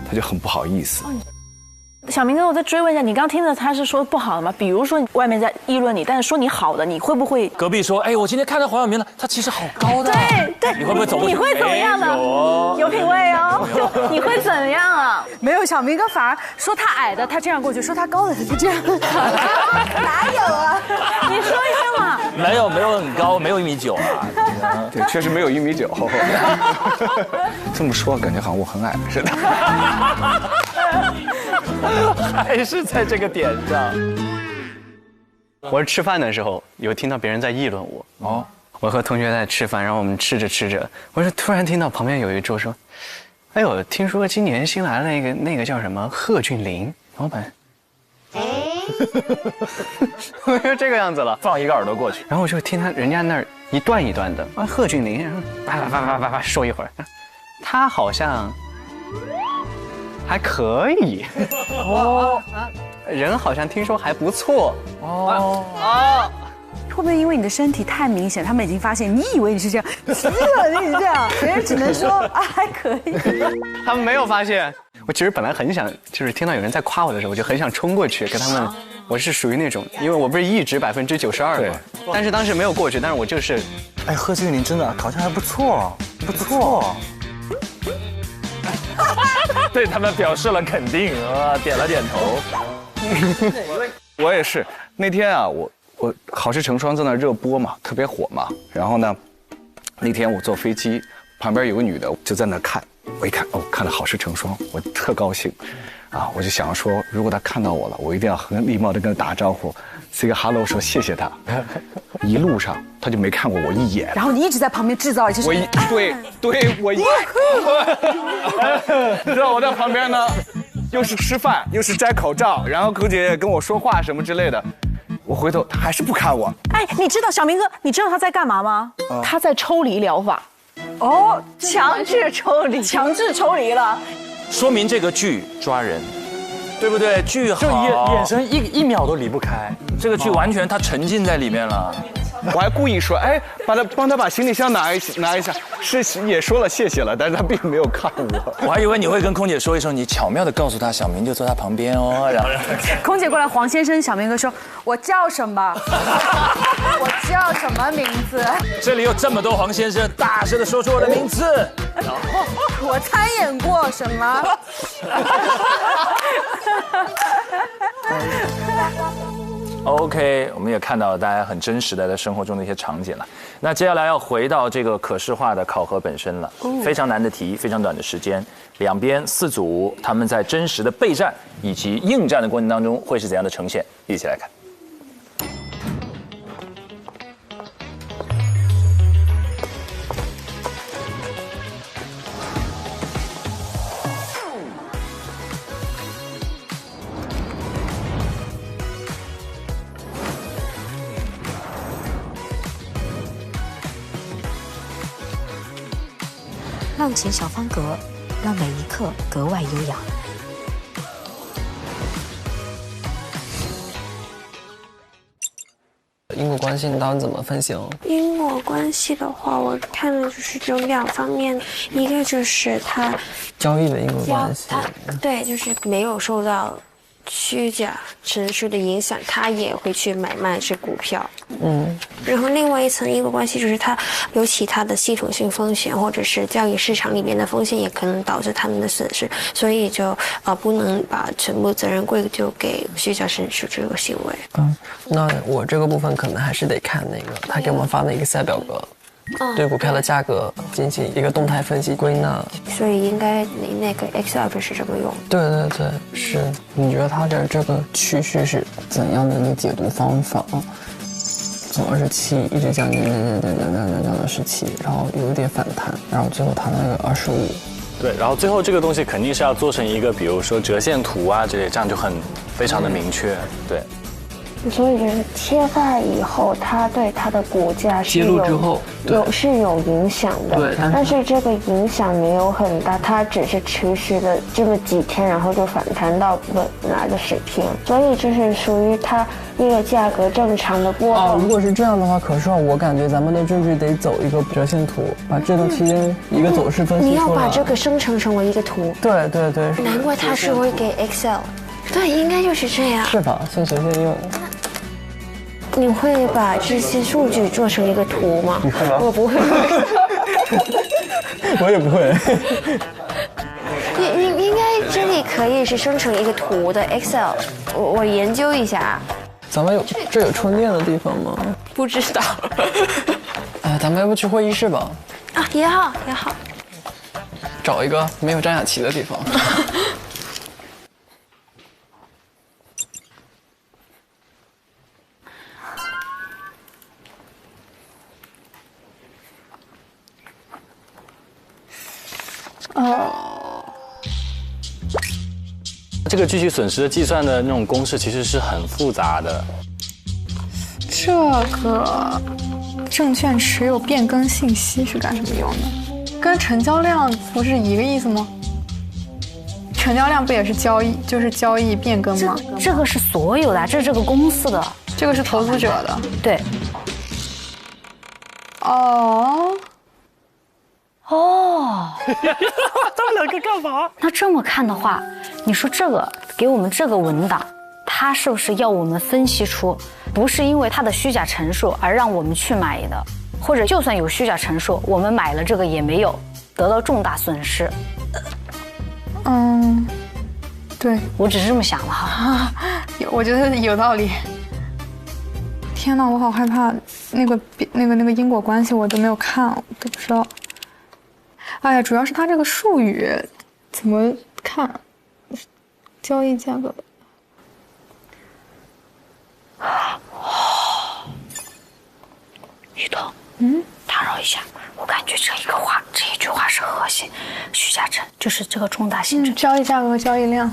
他就很不好意思。小明哥，我再追问一下，你刚听的他是说不好的吗？比如说外面在议论你，但是说你好的，你会不会？隔壁说，哎，我今天看到黄晓明了，他其实好高的。对，你会不会走过去？你会怎么样呢？有品味哦，就你会怎样啊？没有，小明哥反而说他矮的，他这样过去；说他高的，他就这样。哪有啊？你说一下嘛。没有很高，没有1.9米啊。对，确实没有1.9米。这么说感觉好像我很矮似的。还是在这个点上。我是吃饭的时候有听到别人在议论我。哦，我和同学在吃饭，然后我们吃着吃着，我是突然听到旁边有一桌说：“哎呦，听说今年新来了那个叫什么贺峻霖。”然后我就这个样子了，放一个耳朵过去，然后我就听人家那儿一段一段的啊，贺峻霖，然后叭说一会儿，他好像还可以哦，人好像听说还不错哦。会不会因为你的身体太明显，他们已经发现你以为你是这样，其实你是这样，别人只能说啊还可以。他们没有发现。我其实本来很想，就是听到有人在夸我的时候，我就很想冲过去跟他们。我是属于那种，因为我不是一直92%嘛，但是当时没有过去，但是我就是，哎，贺峻霖真的好像还不错，不错。对他们表示了肯定啊，点了点头。我也是，那天啊，我好事成双在那热播嘛，特别火嘛。然后呢，那天我坐飞机，旁边有个女的就在那看，我一看哦，看了好事成双，我特高兴，啊，我就想说，如果她看到我了，我一定要很礼貌的跟她打招呼 ，say 个 hello， 说谢谢她。一路上她就没看过我一眼，然后你一直在旁边制造一些。我你知道我在旁边呢，又是吃饭又是摘口罩，然后空姐跟我说话什么之类的。我回头，他还是不看我。哎，你知道小明哥，你知道他在干嘛吗？他在抽离疗法。哦，强制抽离了，说明这个剧抓人，对不对？剧好，就眼神一秒都离不开。这个剧完全他沉浸在里面了。我还故意说，哎，帮他把行李箱拿一下，是也说了谢谢了，但是他并没有看我。我还以为你会跟空姐说一声，你巧妙的告诉他小明就坐他旁边哦。然后空姐过来，黄先生，小明哥说，我叫什么？我叫什么名字？这里有这么多黄先生，大声的说出我的名字。我参演过什么？OK， 我们也看到了大家很真实的在生活中的一些场景了。那接下来要回到这个可视化的考核本身了，非常难的题，非常短的时间，两边4组，他们在真实的备战以及应战的过程当中会是怎样的呈现？一起来看。浪琴小方格，让每一刻格外优雅。因果关系你打算怎么分析？因果关系的话，我看的就是有2方面，一个就是他交易的因果关系，对，就是没有受到虚假陈述的影响，他也会去买卖这股票。然后另外一层因果关系就是他有其他的系统性风险，或者是交易市场里面的风险，也可能导致他们的损失，所以就不能把全部责任归咎给虚假陈述这个行为。那我这个部分可能还是得看那个他给我们发的Excel表格。对股票的价格进行一个动态分析归纳，所以应该那个 Excel 就是这么用。对，是。你觉得它的这个趋势是怎样的一个解读方法？从27一直降到17，然后有一点反弹，然后最后它那个25。对，然后最后这个东西肯定是要做成一个，比如说折线图啊之类，这样就很非常的明确。对。所以就是切块以后，它对它的股价揭露之后是有影响的，对，但是这个影响没有很大，它只是持续的这么几天，然后就反弹到本来的水平，所以这是属于它一个价格正常的波动。如果是这样的话，可是我感觉咱们的证据得走一个折线图，把这段期间一个走势分析出来。你要把这个生成为一个图。对对对。难怪它是会给 Excel。对，应该就是这样。是吧？先随便用。你会把这些数据做成一个图吗？你会吗？我不会。我也不会。你应该这里可以是生成一个图的 Excel， 我研究一下。咱们这有充电的地方吗？不知道。咱们要不去会议室吧？啊，也好也好。找一个没有张雅琪的地方。这个具体损失的计算的那种公式其实是很复杂的。这个证券持有变更信息是干什么用的？跟成交量不是一个意思吗？成交量不也是交易，就是交易变更吗？这个是所有的，这是这个公司的，这个是投资者的。对。哦。他们两个干嘛？那这么看的话，你说这个给我们这个文档，它是不是要我们分析出不是因为它的虚假陈述而让我们去买的，或者就算有虚假陈述，我们买了这个也没有得到重大损失？对，我只是这么想的哈。我觉得有道理。天哪，我好害怕，那个因果关系我都没有看，我都不知道。哎呀，主要是它这个术语怎么看？交易价格。雨桐，打扰一下，我感觉这一句话是核心，虚假陈就是这个重大性质。交易价格和交易量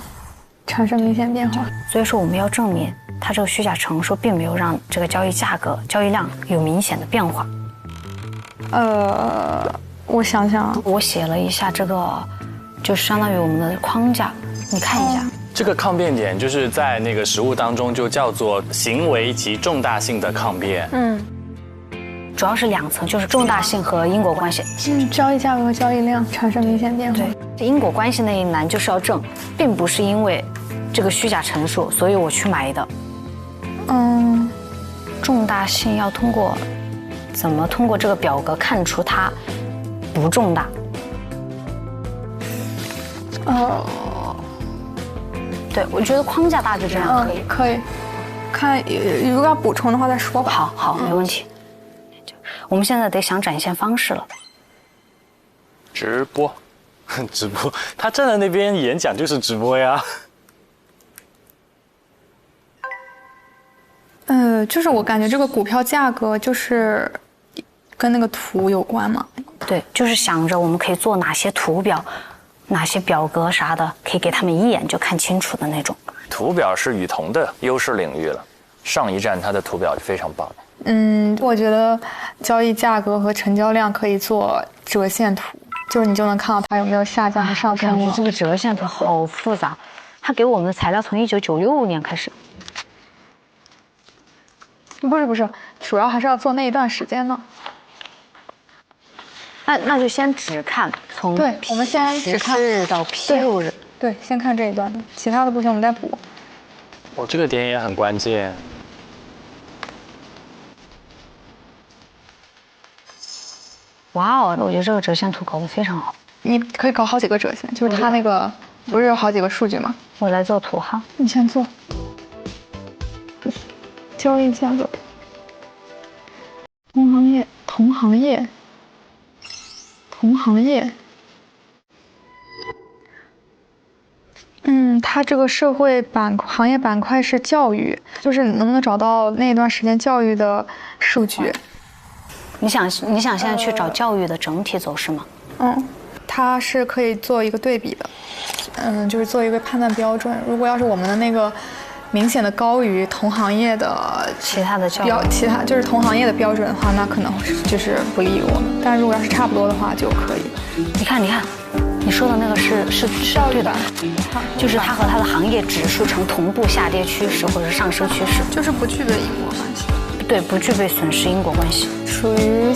产生明显变化，所以说我们要证明它这个虚假陈述并没有让这个交易价格、交易量有明显的变化。我想想啊，我写了一下这个，就是相当于我们的框架，你看一下。这个抗辩点就是在那个实务当中就叫做行为及重大性的抗辩。主要是2层，就是重大性和因果关系。交易价格和交易量产生明显变化。对，因果关系那一栏就是要证，并不是因为这个虚假陈述，所以我去买的。重大性要怎么通过这个表格看出它不重大？对，我觉得框架大致这样可以。可以，看如果要补充的话再说吧。好，没问题。我们现在得想展现方式了。直播，直播，他站在那边演讲就是直播呀。就是我感觉这个股票价格就是跟那个图有关嘛。对，就是想着我们可以做哪些图表、哪些表格啥的，可以给他们一眼就看清楚的那种。图表是雨桐的优势领域了，上一站它的图表非常棒。我觉得交易价格和成交量可以做折线图，就是你就能看到它有没有下降和上升。感觉这个折线图好复杂，他给我们的材料从1996年开始。不是，主要还是要做那一段时间呢。那就先只看从对，我们先只看日到披露日。对，先看这一段，其他的不行我们再补。这个点也很关键。哇哦，我觉得这个折线图搞得非常好。你可以搞好几个折线，就是它那个不是有好几个数据吗？我来做图哈，你先做。交易价格，同行业。它这个社会行业板块是教育，就是能不能找到那段时间教育的数据？你想现在去找教育的整体走势吗？它是可以做一个对比的，就是做一个判断标准。如果要是我们的那个明显的高于同行业的其他的就是同行业的标准的话，那可能就是不利于我们。但如果要是差不多的话就可以。你看，你说的那个是对的，就是它和它的行业指数呈同步下跌趋势或者上升趋势，就是不具备因果关系。对，不具备损失因果关系，属于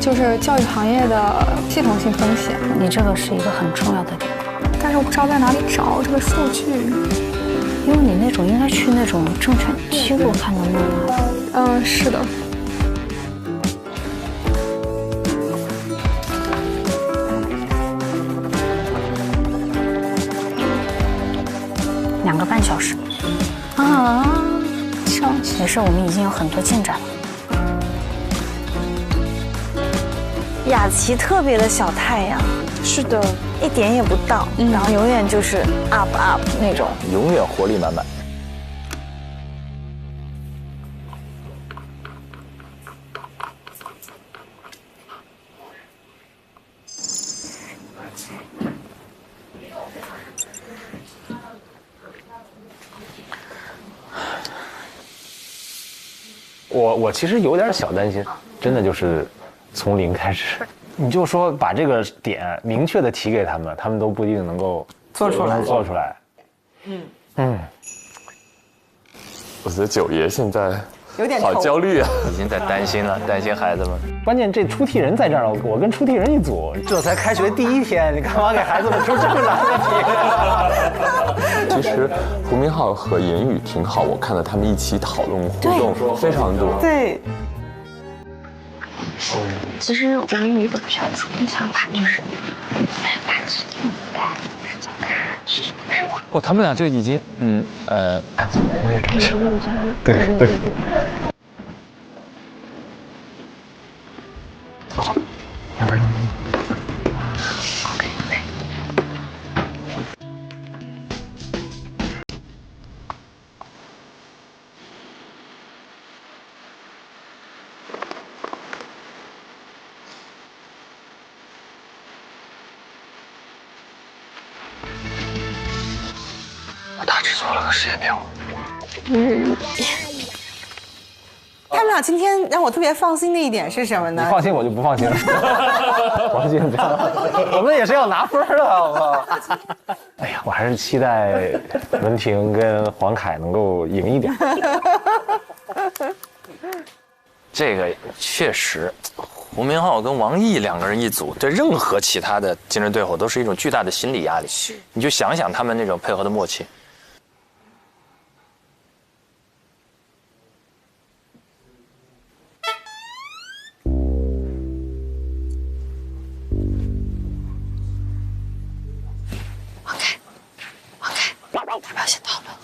就是教育行业的系统性风险。你这个是一个很重要的点，但是我不知道在哪里找这个数据，因为你那种应该去那种证券机构看的嘛。是的。2个半小时。啊，没事，我们已经有很多进展了。雅琪特别的小太阳，是的，一点也不到，然后永远就是 up 那种，永远活力满满。我其实有点小担心，真的就是从零开始，你就说把这个点明确的提给他们，他们都不一定能够做出来。我觉得九爷现在有点好焦虑啊，已经在担心了，担心孩子们。关键这出题人在这儿，我跟出题人一组，这才开学第1天，你干嘛给孩子们出这么难的题？其实胡明昊和言语挺好，我看到他们一起讨论互动非常多。对。其实我们有一个比较初的想法，就是哦，他们俩这已经我也这么想。对。要不然我大致做了个实验表。他们俩今天让我特别放心的一点是什么呢？你放心，我就不放心了。放心，我们也是要拿分的，好不好？哎呀，我还是期待文婷跟黄凯能够赢一点。这个确实，胡明昊跟王毅2个人一组，对任何其他的竞争对手都是一种巨大的心理压力。是，你就想想他们那种配合的默契。要不要先讨论？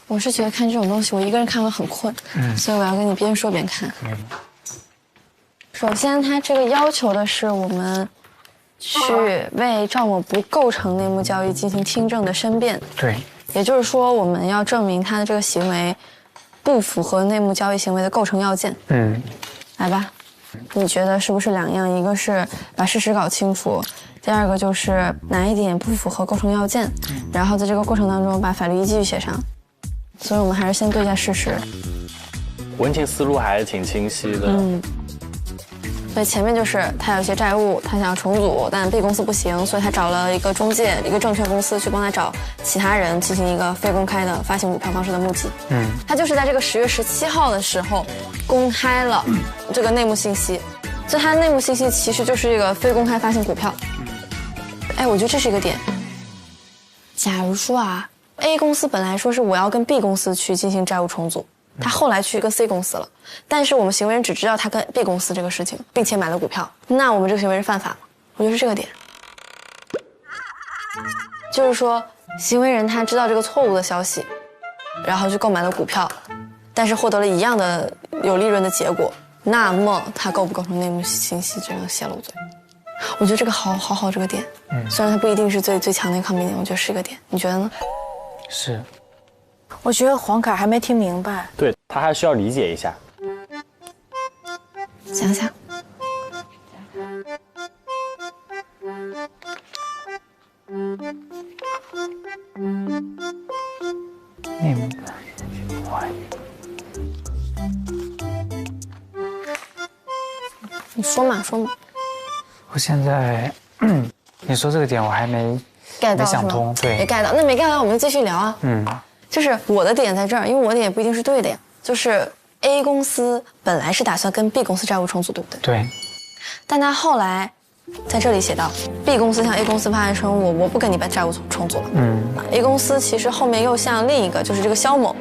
我是觉得看这种东西，我一个人看会很困，所以我要跟你边说边看。首先，他这个要求的是我们去为赵某不构成内幕交易进行听证的申辩。对，也就是说，我们要证明他的这个行为不符合内幕交易行为的构成要件。来吧，你觉得是不是2样？一个是把事实搞清楚。第2个就是哪一点不符合构成要件，然后在这个过程当中把法律依据写上。所以我们还是先对一下事实。文婷思路还是挺清晰的。所以前面就是他有一些债务，他想要重组，但 B 公司不行，所以他找了一个中介，一个证券公司去帮他找其他人进行一个非公开的发行股票方式的募集。他就是在这个10月17号的时候公开了这个内幕信息，所以他的内幕信息其实就是一个非公开发行股票。哎，我觉得这是一个点。假如说啊 ，A 公司本来说是我要跟 B 公司去进行债务重组，他后来去跟 C 公司了，但是我们行为人只知道他跟 B 公司这个事情，并且买了股票，那我们这个行为人犯法吗？我觉得是这个点。就是说，行为人他知道这个错误的消息，然后去购买了股票，但是获得了一样的有利润的结果，那么他构不构成内幕信息这个泄露罪？我觉得这个好这个点，虽然它不一定是最强的一个抗辩点，我觉得是一个点，你觉得呢？是，我觉得黄凯还没听明白，对他还需要理解一下。想想。说嘛。我现在，你说这个点我还没 get 到想通，对，没 get 到，那没 get 到我们就继续聊啊。就是我的点在这儿，因为我的点不一定是对的呀。就是 A 公司本来是打算跟 B 公司债务重组，对不对？对。但他后来在这里写到 ，B 公司向 A 公司发案称我不跟你把债务重组了。A 公司其实后面又向另一个就是这个肖某，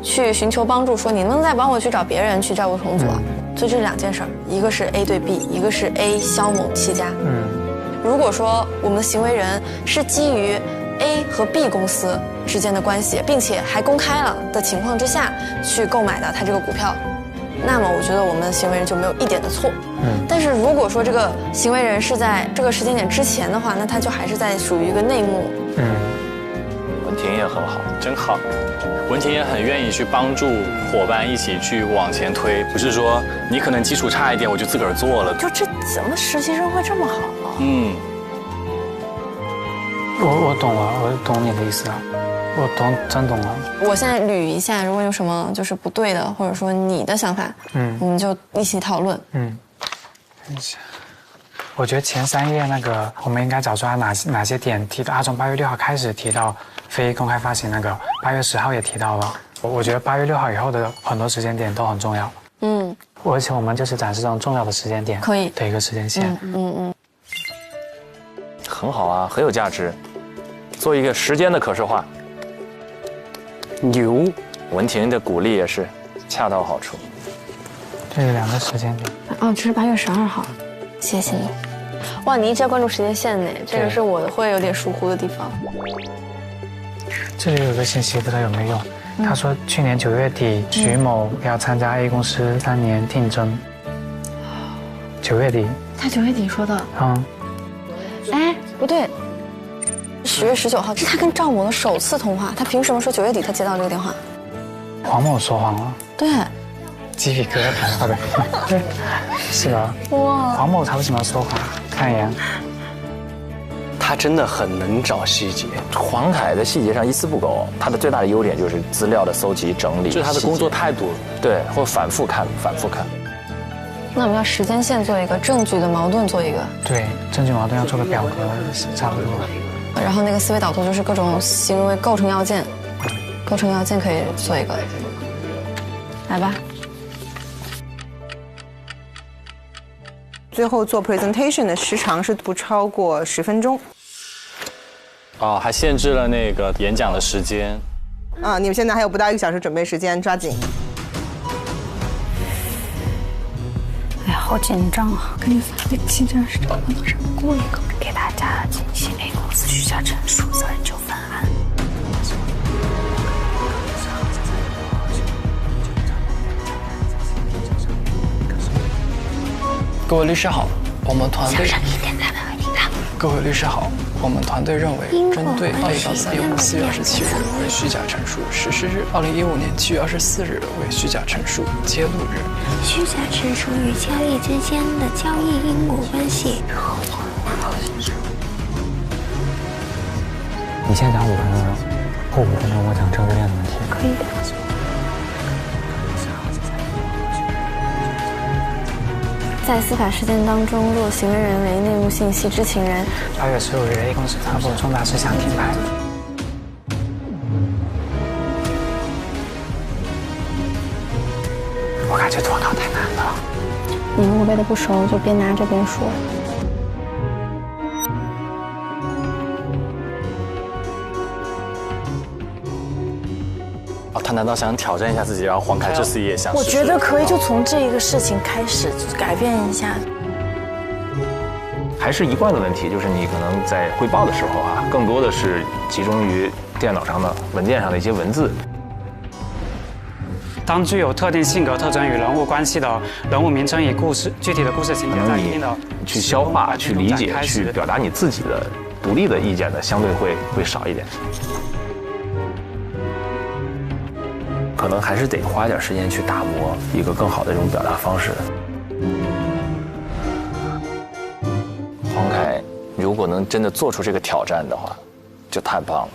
去寻求帮助，说你能不能再帮我去找别人去债务重组啊？所以这是2件事儿，一个是 A 对 B， 一个是 A 肖某7家。如果说我们的行为人是基于 A 和 B 公司之间的关系，并且还公开了的情况之下去购买的他这个股票，那么我觉得我们的行为人就没有一点的错。但是如果说这个行为人是在这个时间点之前的话，那他就还是在属于一个内幕。文婷也很好，真好。文婷也很愿意去帮助伙伴一起去往前推，不是说你可能基础差一点我就自个儿做了。就这怎么实习生会这么好啊？我懂了，我懂你的意思了，我真懂了。我现在捋一下，如果有什么就是不对的，或者说你的想法，我们就一起讨论。我觉得前3页那个，我们应该找出来哪些点提到，他从8月6号开始提到非公开发行那个，8月10号也提到了。我觉得8月6号以后的很多时间点都很重要。而且我们就是展示这种重要的时间点，可以的一个时间线。很好啊，很有价值。做一个时间的可视化。牛，文婷的鼓励也是恰到好处。这是2个时间点。哦，这是8月12号，谢谢你。哇，你一直在关注时间线呢，这个是我会有点疏忽的地方。这里有个信息，不知道有没有用。他说去年9月底，徐某要参加 A 公司3年定增。9月底。他9月底说的。哎，不对，10月19号是他跟赵某的首次通话，他凭什么说9月底他接到这个电话？黄某说谎了。对。鸡皮疙瘩，好的，是吧？哇！黄某他为什么要说谎？看一眼。他真的很能找细节，黄凯的细节上一丝不苟。他的最大的优点就是资料的搜集整理，这是他的工作态度。对，或反复看。那我们要时间线做一个，证据的矛盾做一个。对，证据矛盾要做个表格，差不多。然后那个思维导图就是各种行为构成要件，构成要件可以做一个。来吧。最后做 presentation 的时长是不超过10分钟。哦，还限制了那个演讲的时间。你们现在还有不到1个小时准备时间，抓紧。哎呀，好紧张啊！给你发的记者是这个工作人过一个，给大家进行 A 公司虚假陈述责任纠纷案。各位律师好，我们团队。各位律师好，我们团队认为，针对被告的辩护4月27日为虚假陈述，实施日2015年7月24日为虚假陈述揭露日。虚假陈述与交易之间的交易因果关系。你先讲5分钟，后5分钟我讲政治链的问题。可以。在司法实践当中，若行为人为内幕信息知情人。8月15日 ，A 公司发布重大事项停牌。我感觉脱稿太难了。你如果背的不熟，就边拿着边说。他难道想挑战一下自己？然后黄凯这次也想。我觉得可以，就从这个事情开始改变一下。还是一贯的问题，就是你可能在汇报的时候啊，更多的是集中于电脑上的文件上的一些文字。当具有特定性格特征与人物关系的人物名称以具体的故事情节在一定的去消化、去理解、去表达你自己的独立的意见的，相对会少一点。可能还是得花点时间去打磨一个更好的这种表达方式。黄凯如果能真的做出这个挑战的话，就太棒了。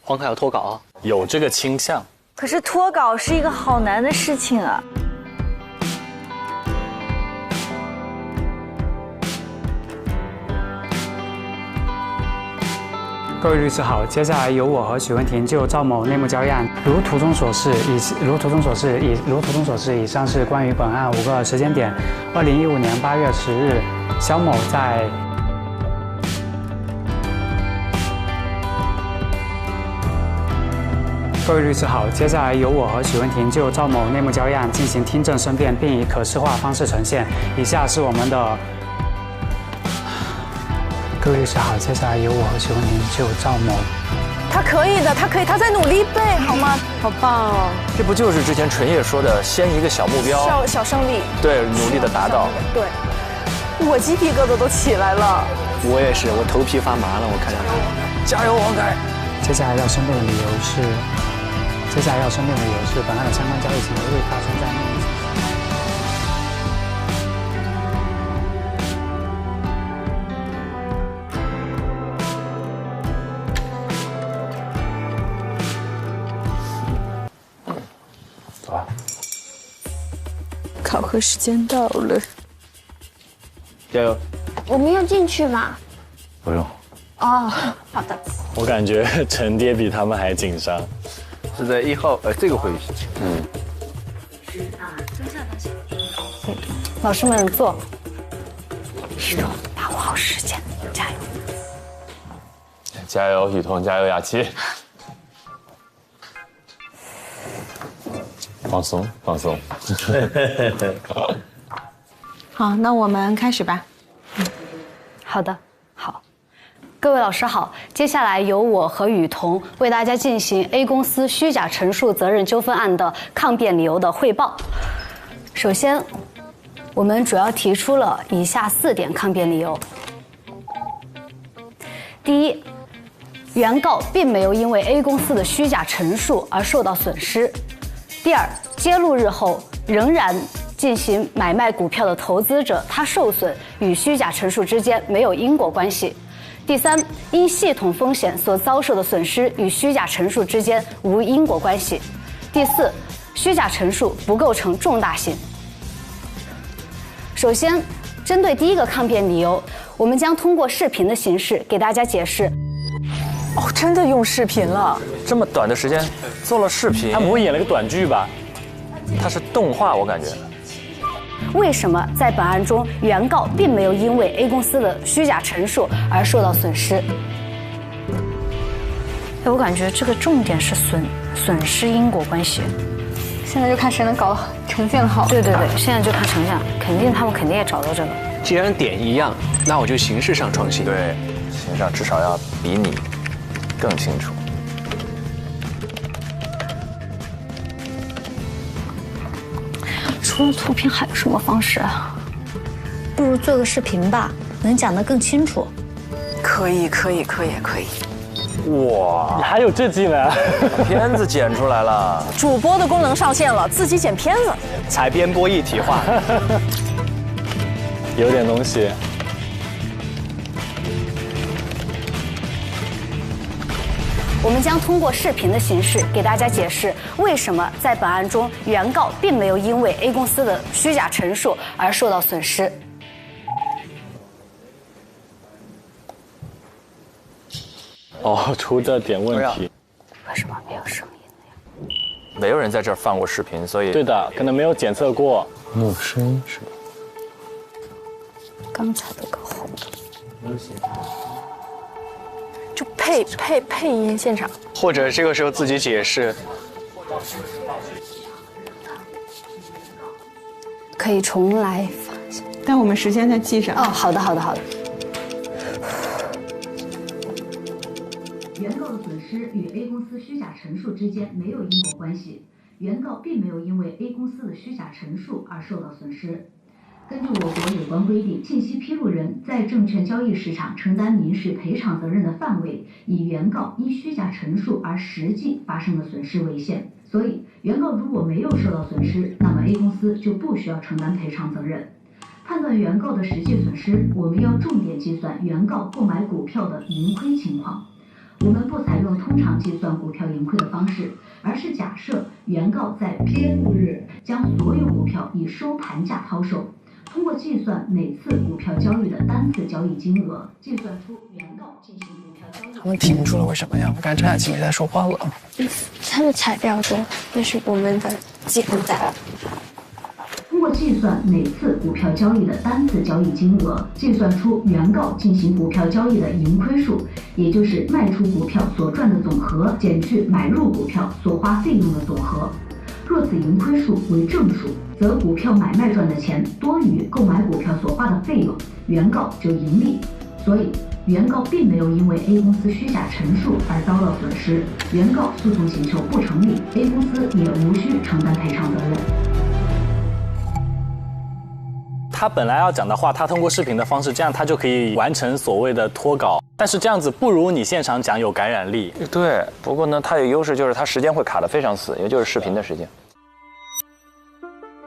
黄凯要脱稿啊？有这个倾向。可是脱稿是一个好难的事情啊。各位律师好，接下来由我和许文婷就赵某内幕交易案，如图中所示，以上是关于本案5个时间点。2015年8月10日，肖某在各位律师好，接下来由我和许文婷就赵某内幕交易案进行听证申辩，并以可视化方式呈现。以下是我们的。各位律师好，接下来由我和许文婷就赵某。他可以的，他可以，他在努力背，好吗？好棒哦！这不就是之前纯叶说的，先一个小目标，小胜利，对，努力的达到。对，我鸡皮疙瘩都起来了。我也是，我头皮发麻了，我看到他。加油，王凯！接下来要申辩的理由是，本案的相关交易行为未发生在内幕。考核时间到了，加油！我们要进去吗？不用。哦，好的。我感觉陈爹比他们还紧张。是在1号这个会议室。老师们坐，把握好时间，加油！加油，雨桐，加油，雅琪。放松，放松。好，那我们开始吧。好的，好。各位老师好，接下来由我和雨桐为大家进行 A 公司虚假陈述责任纠纷案的抗辩理由的汇报。首先，我们主要提出了以下4点抗辩理由。第一，原告并没有因为 A 公司的虚假陈述而受到损失。第二，揭露日后仍然进行买卖股票的投资者，他受损与虚假陈述之间没有因果关系。第三，因系统风险所遭受的损失与虚假陈述之间无因果关系。第四，虚假陈述不构成重大性。首先，针对第一个抗辩理由，我们将通过视频的形式给大家解释。哦，真的用视频了，这么短的时间做了视频，他不会演了个短剧吧？他是动画，我感觉。为什么在本案中，原告并没有因为 A 公司的虚假陈述而受到损失？我感觉这个重点是损失因果关系。现在就看谁能搞呈现好。对，现在就看呈现，他们肯定也找到这个。既然点一样，那我就形式上创新。对，形式上至少要比你更清楚。除了图片还有什么方式啊？不如做个视频吧，能讲得更清楚。可以。哇，你还有这技能？片子剪出来了，主播的功能上线了，自己剪片子，采编播一体化，有点东西。我们将通过视频的形式给大家解释，为什么在本案中原告并没有因为 A 公司的虚假陈述而受到损失。哦，出这点问题。为什么没有声音呢？没有人在这儿放过视频，所以对的，可能没有检测过。没有声音是吧？刚才那个红的。就配音现场，或者这个时候自己解释，可以重来发。但我们时间在记上。哦，好的。原告的损失与 A 公司虚假陈述之间没有因果关系，原告并没有因为 A 公司的虚假陈述而受到损失。根据我国有关规定，信息披露人在证券交易市场承担民事赔偿责任的范围以原告因虚假陈述而实际发生的损失为限。所以，原告如果没有受到损失，那么 A 公司就不需要承担赔偿责任。判断原告的实际损失，我们要重点计算原告购买股票的盈亏情况。我们不采用通常计算股票盈亏的方式，而是假设原告在揭露日将所有股票以收盘价抛售，通过计算每次股票交易的单次交易金额，计算出原告进行股票交易。他们停住了，为什么呀？我感觉这俩经理在说话了。他们踩比较多，那是我们的记录在。通过计算每次股票交易的单次交易金额，计算出原告进行股票交易的盈亏数，也就是卖出股票所赚的总和减去买入股票所花费用的总和。若此盈亏数为正数，则股票买卖赚的钱多于购买股票所花的费用，原告就盈利。所以，原告并没有因为 A 公司虚假陈述而遭到损失，原告诉讼请求不成立 ，A 公司也无需承担赔偿责任。他本来要讲的话，他通过视频的方式，这样他就可以完成所谓的脱稿。但是这样子不如你现场讲有感染力。对，不过呢，它有优势就是它时间会卡得非常死，也就是视频的时间。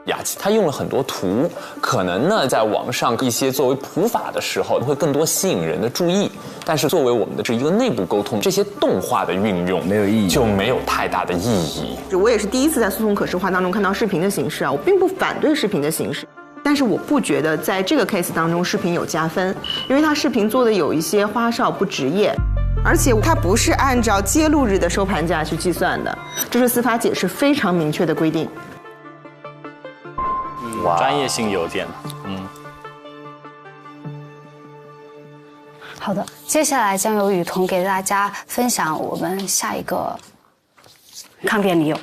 雅琪他用了很多图，可能呢在网上一些作为普法的时候会更多吸引人的注意，但是作为我们的这一个内部沟通，这些动画的运用没有意义，就没有太大的意义。我也是第一次在诉讼可视化当中看到视频的形式啊，我并不反对视频的形式。但是我不觉得在这个 case 当中视频有加分，因为它视频做的有一些花哨不职业，而且它不是按照揭露日的收盘价去计算的，这是司法解释非常明确的规定。专业性有点，好的，接下来将由雨桐给大家分享我们下一个抗辩理由。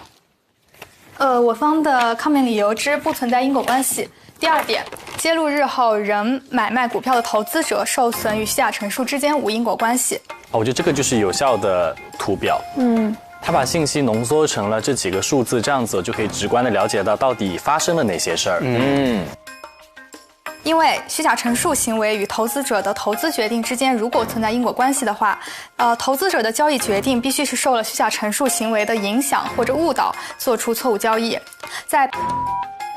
我方的抗辩理由之不存在因果关系。第二点，揭露日后仍买卖股票的投资者受损与虚假陈述之间无因果关系。我觉得这个就是有效的图表。他把信息浓缩成了这几个数字，这样子我就可以直观的了解到底发生了哪些事儿。因为虚假陈述行为与投资者的投资决定之间如果存在因果关系的话，投资者的交易决定必须是受了虚假陈述行为的影响或者误导，做出错误交易。在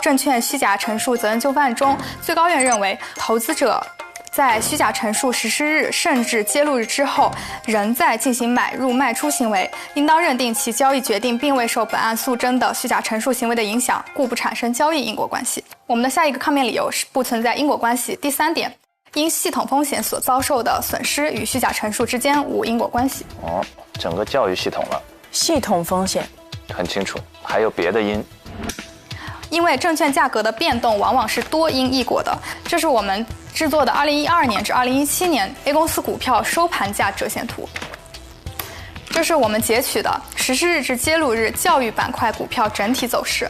证券虚假陈述责任纠纷案中，最高院认为投资者在虚假陈述实施日甚至揭露日之后，仍在进行买入卖出行为，应当认定其交易决定并未受本案诉争的虚假陈述行为的影响，故不产生交易因果关系。我们的下一个抗辩理由是不存在因果关系。第三点，因系统风险所遭受的损失与虚假陈述之间无因果关系。整个教育系统了，系统风险很清楚，还有别的因。因为证券价格的变动往往是多因异果的，这是我们制作的2012年至2017年 A 公司股票收盘价折线图。这是我们截取的实施日至揭露日教育板块股票整体走势。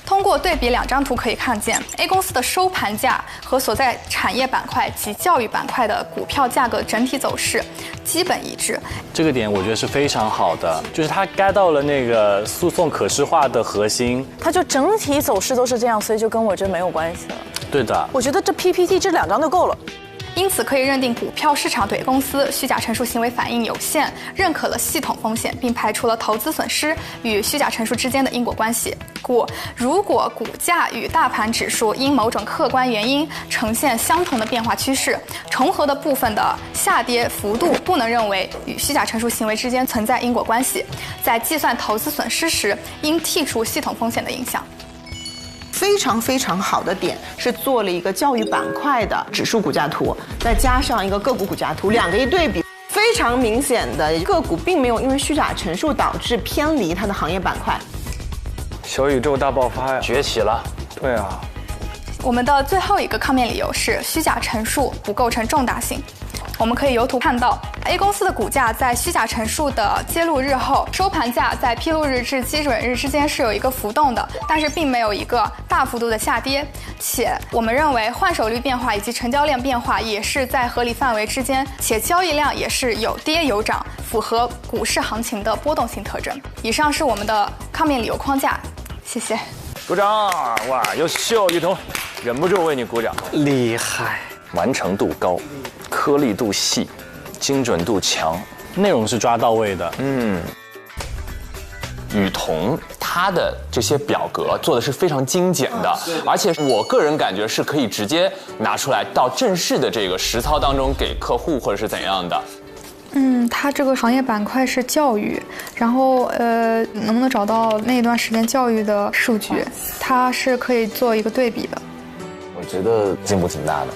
通过对比两张图可以看见 ，A 公司的收盘价和所在产业板块及教育板块的股票价格整体走势基本一致。这个点我觉得是非常好的，就是它该到了那个诉讼可视化的核心。它就整体走势都是这样，所以就跟我这没有关系了。对的，我觉得这 PPT 这2张就够了。因此可以认定股票市场对公司虚假陈述行为反应有限，认可了系统风险，并排除了投资损失与虚假陈述之间的因果关系。故如果股价与大盘指数因某种客观原因呈现相同的变化趋势，重合的部分的下跌幅度不能认为与虚假陈述行为之间存在因果关系，在计算投资损失时应剔除系统风险的影响。非常非常好的点是做了一个教育板块的指数股价图，再加上一个个股股价图，2个一对比，非常明显的个股并没有因为虚假陈述导致偏离它的行业板块。小宇宙大爆发呀，崛起了。对啊。我们的最后一个抗辩理由是虚假陈述不构成重大性。我们可以由图看到 ，A 公司的股价在虚假陈述的揭露日后，收盘价在披露日至基准日之间是有一个浮动的，但是并没有一个大幅度的下跌。且我们认为换手率变化以及成交量变化也是在合理范围之间，且交易量也是有跌有涨，符合股市行情的波动性特征。以上是我们的抗辩理由框架，谢谢。鼓掌！哇，优秀，雨桐，忍不住为你鼓掌。厉害，完成度高，颗粒度细，精准度强，内容是抓到位的。雨桐他的这些表格做的是非常精简的，而且我个人感觉是可以直接拿出来到正式的这个实操当中给客户或者是怎样的。它这个行业板块是教育，然后能不能找到那段时间教育的数据？它是可以做一个对比的。我觉得进步挺大的。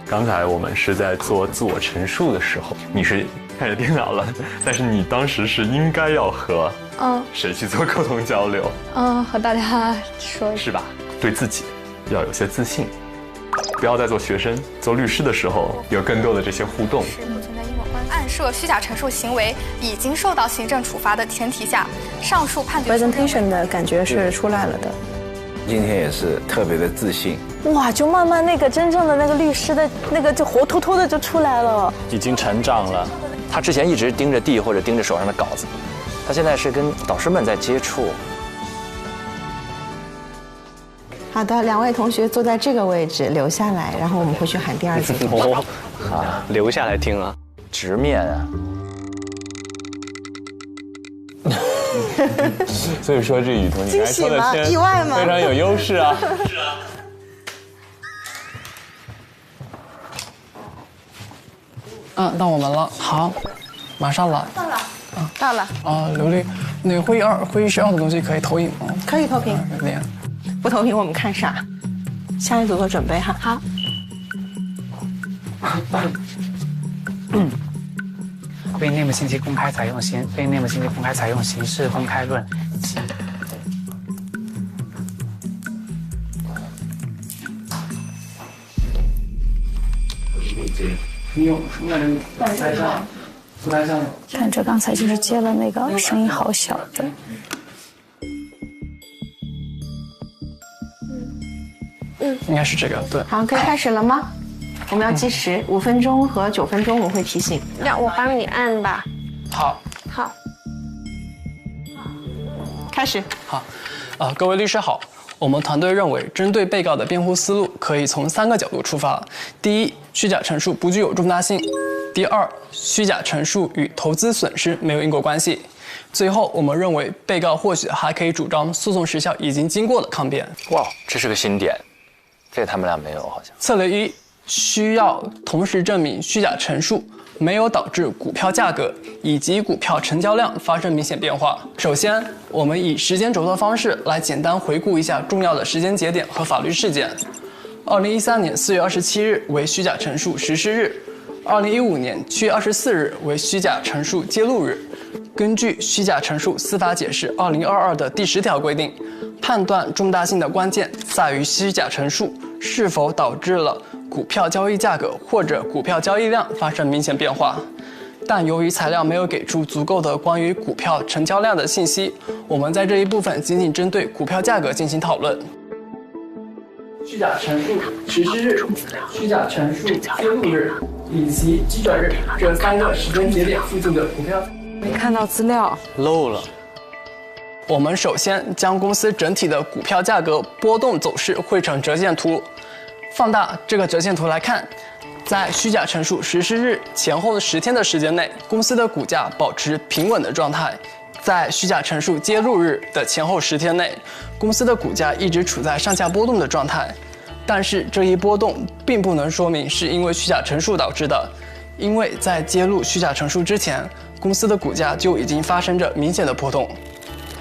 刚才我们是在做自我陈述的时候，你是看着电脑了，但是你当时是应该要和谁去做沟通交流？和大家说是吧？对自己要有些自信，不要在做学生、做律师的时候有更多的这些互动。暗设虚假陈述行为已经受到行政处罚的前提下，上述判决书 presentation 的感觉是出来了的。今天也是特别的自信。哇，就慢慢那个真正的那个律师的那个就活脱脱的就出来了，已经成长了。他之前一直盯着地或者盯着手上的稿子，他现在是跟导师们在接触。好的，2位同学坐在这个位置留下来，然后我们会去喊第2节。好，留下来听啊，直面啊。所以说这雨桐，你刚才说的先意外吗？非常有优势啊。到我们了，好，马上了。到了。刘丽，那个会议室2的东西可以投影吗？可以投屏。不投屏我们看啥？下一组做准备哈。好。非内部信息公开采用非内部信息公开采用刑事公开论。你有那个台上，舞台上有。看这刚才就是接了那个声音好小的。应该是这个，对。好，可以开始了吗？我们要计时，5分钟和9分钟，我会提醒。让我帮你按吧。好。好。开始。好，各位律师好。我们团队认为，针对被告的辩护思路，可以从3个角度出发。第一，虚假陈述不具有重大性；第二，虚假陈述与投资损失没有因果关系；最后，我们认为被告或许还可以主张诉讼时效已经经过的抗辩。哇，这是个新点，这他们俩没有好像。策略1，需要同时证明虚假陈述没有导致股票价格以及股票成交量发生明显变化。首先，我们以时间轴的方式来简单回顾一下重要的时间节点和法律事件。2013年4月27日为虚假陈述实施日，2015年7月24日为虚假陈述揭露日。根据虚假陈述司法解释2022的第10条规定，判断重大性的关键在于虚假陈述是否导致了股票交易价格或者股票交易量发生明显变化。但由于材料没有给出足够的关于股票成交量的信息，我们在这一部分仅仅针对股票价格进行讨论。虚假陈述实施日、虚假陈述揭露日以及基准日这3个时间节点附近的股票。没看到资料，漏了。我们首先将公司整体的股票价格波动走势绘成折线图。放大这个折线图来看，在虚假陈述实施日前后的10天的时间内，公司的股价保持平稳的状态。在虚假陈述揭露日的前后10天内，公司的股价一直处在上下波动的状态。但是这一波动并不能说明是因为虚假陈述导致的，因为在揭露虚假陈述之前，公司的股价就已经发生着明显的波动。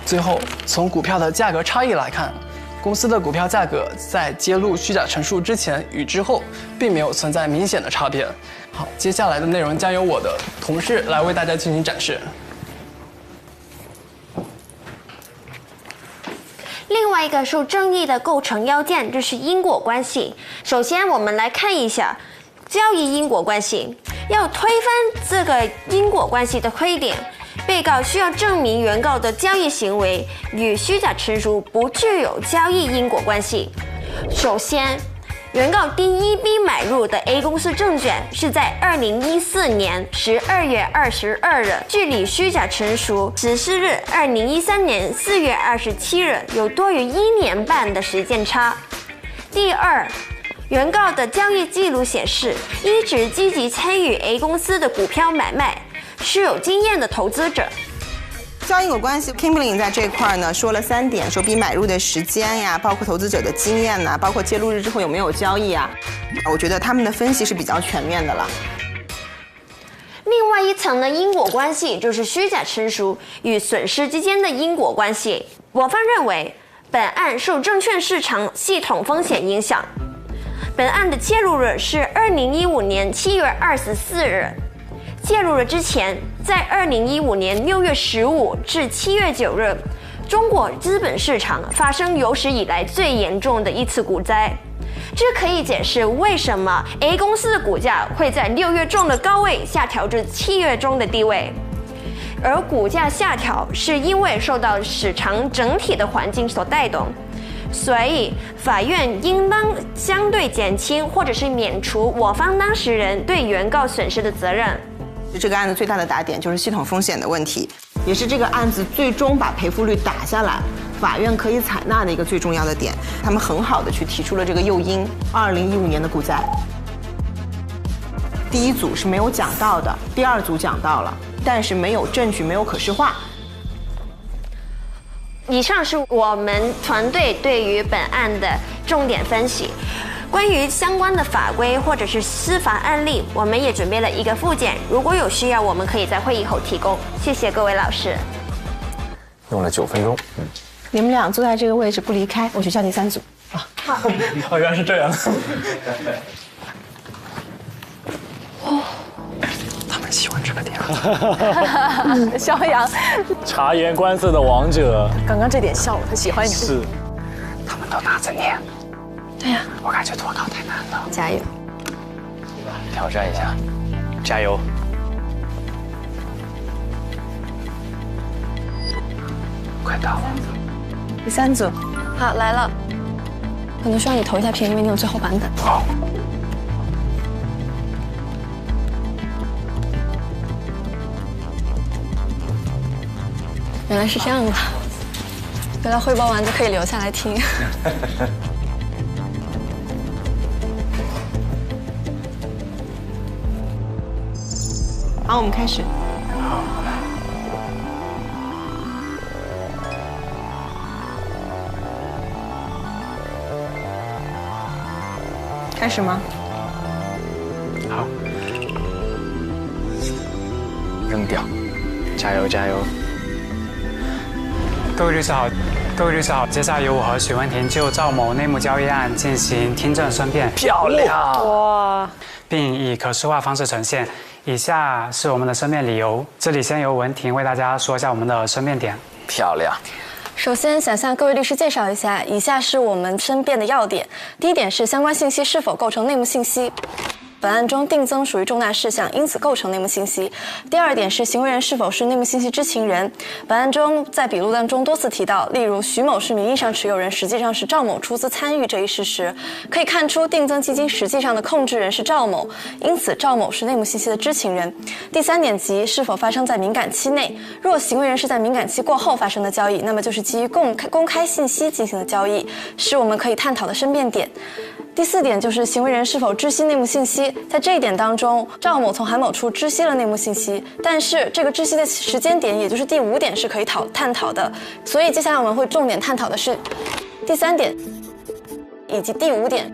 最后，从股票的价格差异来看，公司的股票价格在揭露虚假陈述之前与之后，并没有存在明显的差别。好，接下来的内容将由我的同事来为大家进行展示。另外一个受争议的构成要件就是因果关系。首先，我们来看一下交易因果关系。要推翻这个因果关系的推点，被告需要证明原告的交易行为与虚假陈述不具有交易因果关系。首先，原告第一笔买入的 A 公司证券是在2014年12月22日，距离虚假陈述实施日2013年4月27日有多于1年半的时间差。第二，原告的交易记录显示，一直积极参与 A 公司的股票买卖，是有经验的投资者。交易因果关系 ，Kimberly 在这块呢说了3点：首笔买入的时间呀，包括投资者的经验呐，包括揭露日之后有没有交易啊。我觉得他们的分析是比较全面的了。另外一层的因果关系就是虚假陈述与损失之间的因果关系。我方认为，本案受证券市场系统风险影响。本案的介入日是2015年7月24日，介入日之前，在2015年6月15至7月9日，中国资本市场发生有史以来最严重的一次股灾。这可以解释为什么 A 公司的股价会在6月中的高位下调至7月中的低位，而股价下调是因为受到市场整体的环境所带动，所以法院应当相对减轻或者是免除我方当事人对原告损失的责任。这个案子最大的打点就是系统风险的问题，也是这个案子最终把赔付率打下来，法院可以采纳的一个最重要的点。他们很好的去提出了这个诱因，2015年的股灾。第一组是没有讲到的，第二组讲到了，但是没有证据，没有可视化。以上是我们团队对于本案的重点分析。关于相关的法规或者是司法案例，我们也准备了一个附件，如果有需要，我们可以在会议后提供。谢谢各位老师。用了9分钟。你们俩坐在这个位置不离开，我去叫第3组。好，原来是这样。哦，他们喜欢这个点。肖阳，察言观色的王者。刚刚这点笑，他喜欢你。是，他们都拿着念。对呀，我感觉脱稿太难了。加油！挑战一下，加油！快到了。第3组，好来了，可能需要你投一下屏，因为你有最后版本。好。原来是这样的，原来汇报完就可以留下来听。好，我们开始。好。开始吗？好。扔掉，加油加油！各位律师好，各位律师好，接下来由我和许文婷就赵某内幕交易案进行听证申辩。漂亮！哇！并以可视化方式呈现。以下是我们的申辩理由，这里先由文婷为大家说一下我们的申辩点。漂亮。首先想向各位律师介绍一下，以下是我们申辩的要点。第一点是相关信息是否构成内幕信息。本案中定增属于重大事项，因此构成内幕信息。第二点是行为人是否是内幕信息知情人。本案中在笔录当中多次提到，例如徐某是名义上持有人，实际上是赵某出资参与这一事实，可以看出定增基金实际上的控制人是赵某，因此赵某是内幕信息的知情人。第三点即是否发生在敏感期内，若行为人是在敏感期过后发生的交易，那么就是基于公开信息进行的交易，是我们可以探讨的申辩点。第四点就是行为人是否知悉内幕信息，在这一点当中，赵某从韩某处知悉了内幕信息，但是这个知悉的时间点，也就是第5点是可以探讨的，所以接下来我们会重点探讨的是第3点以及第5点。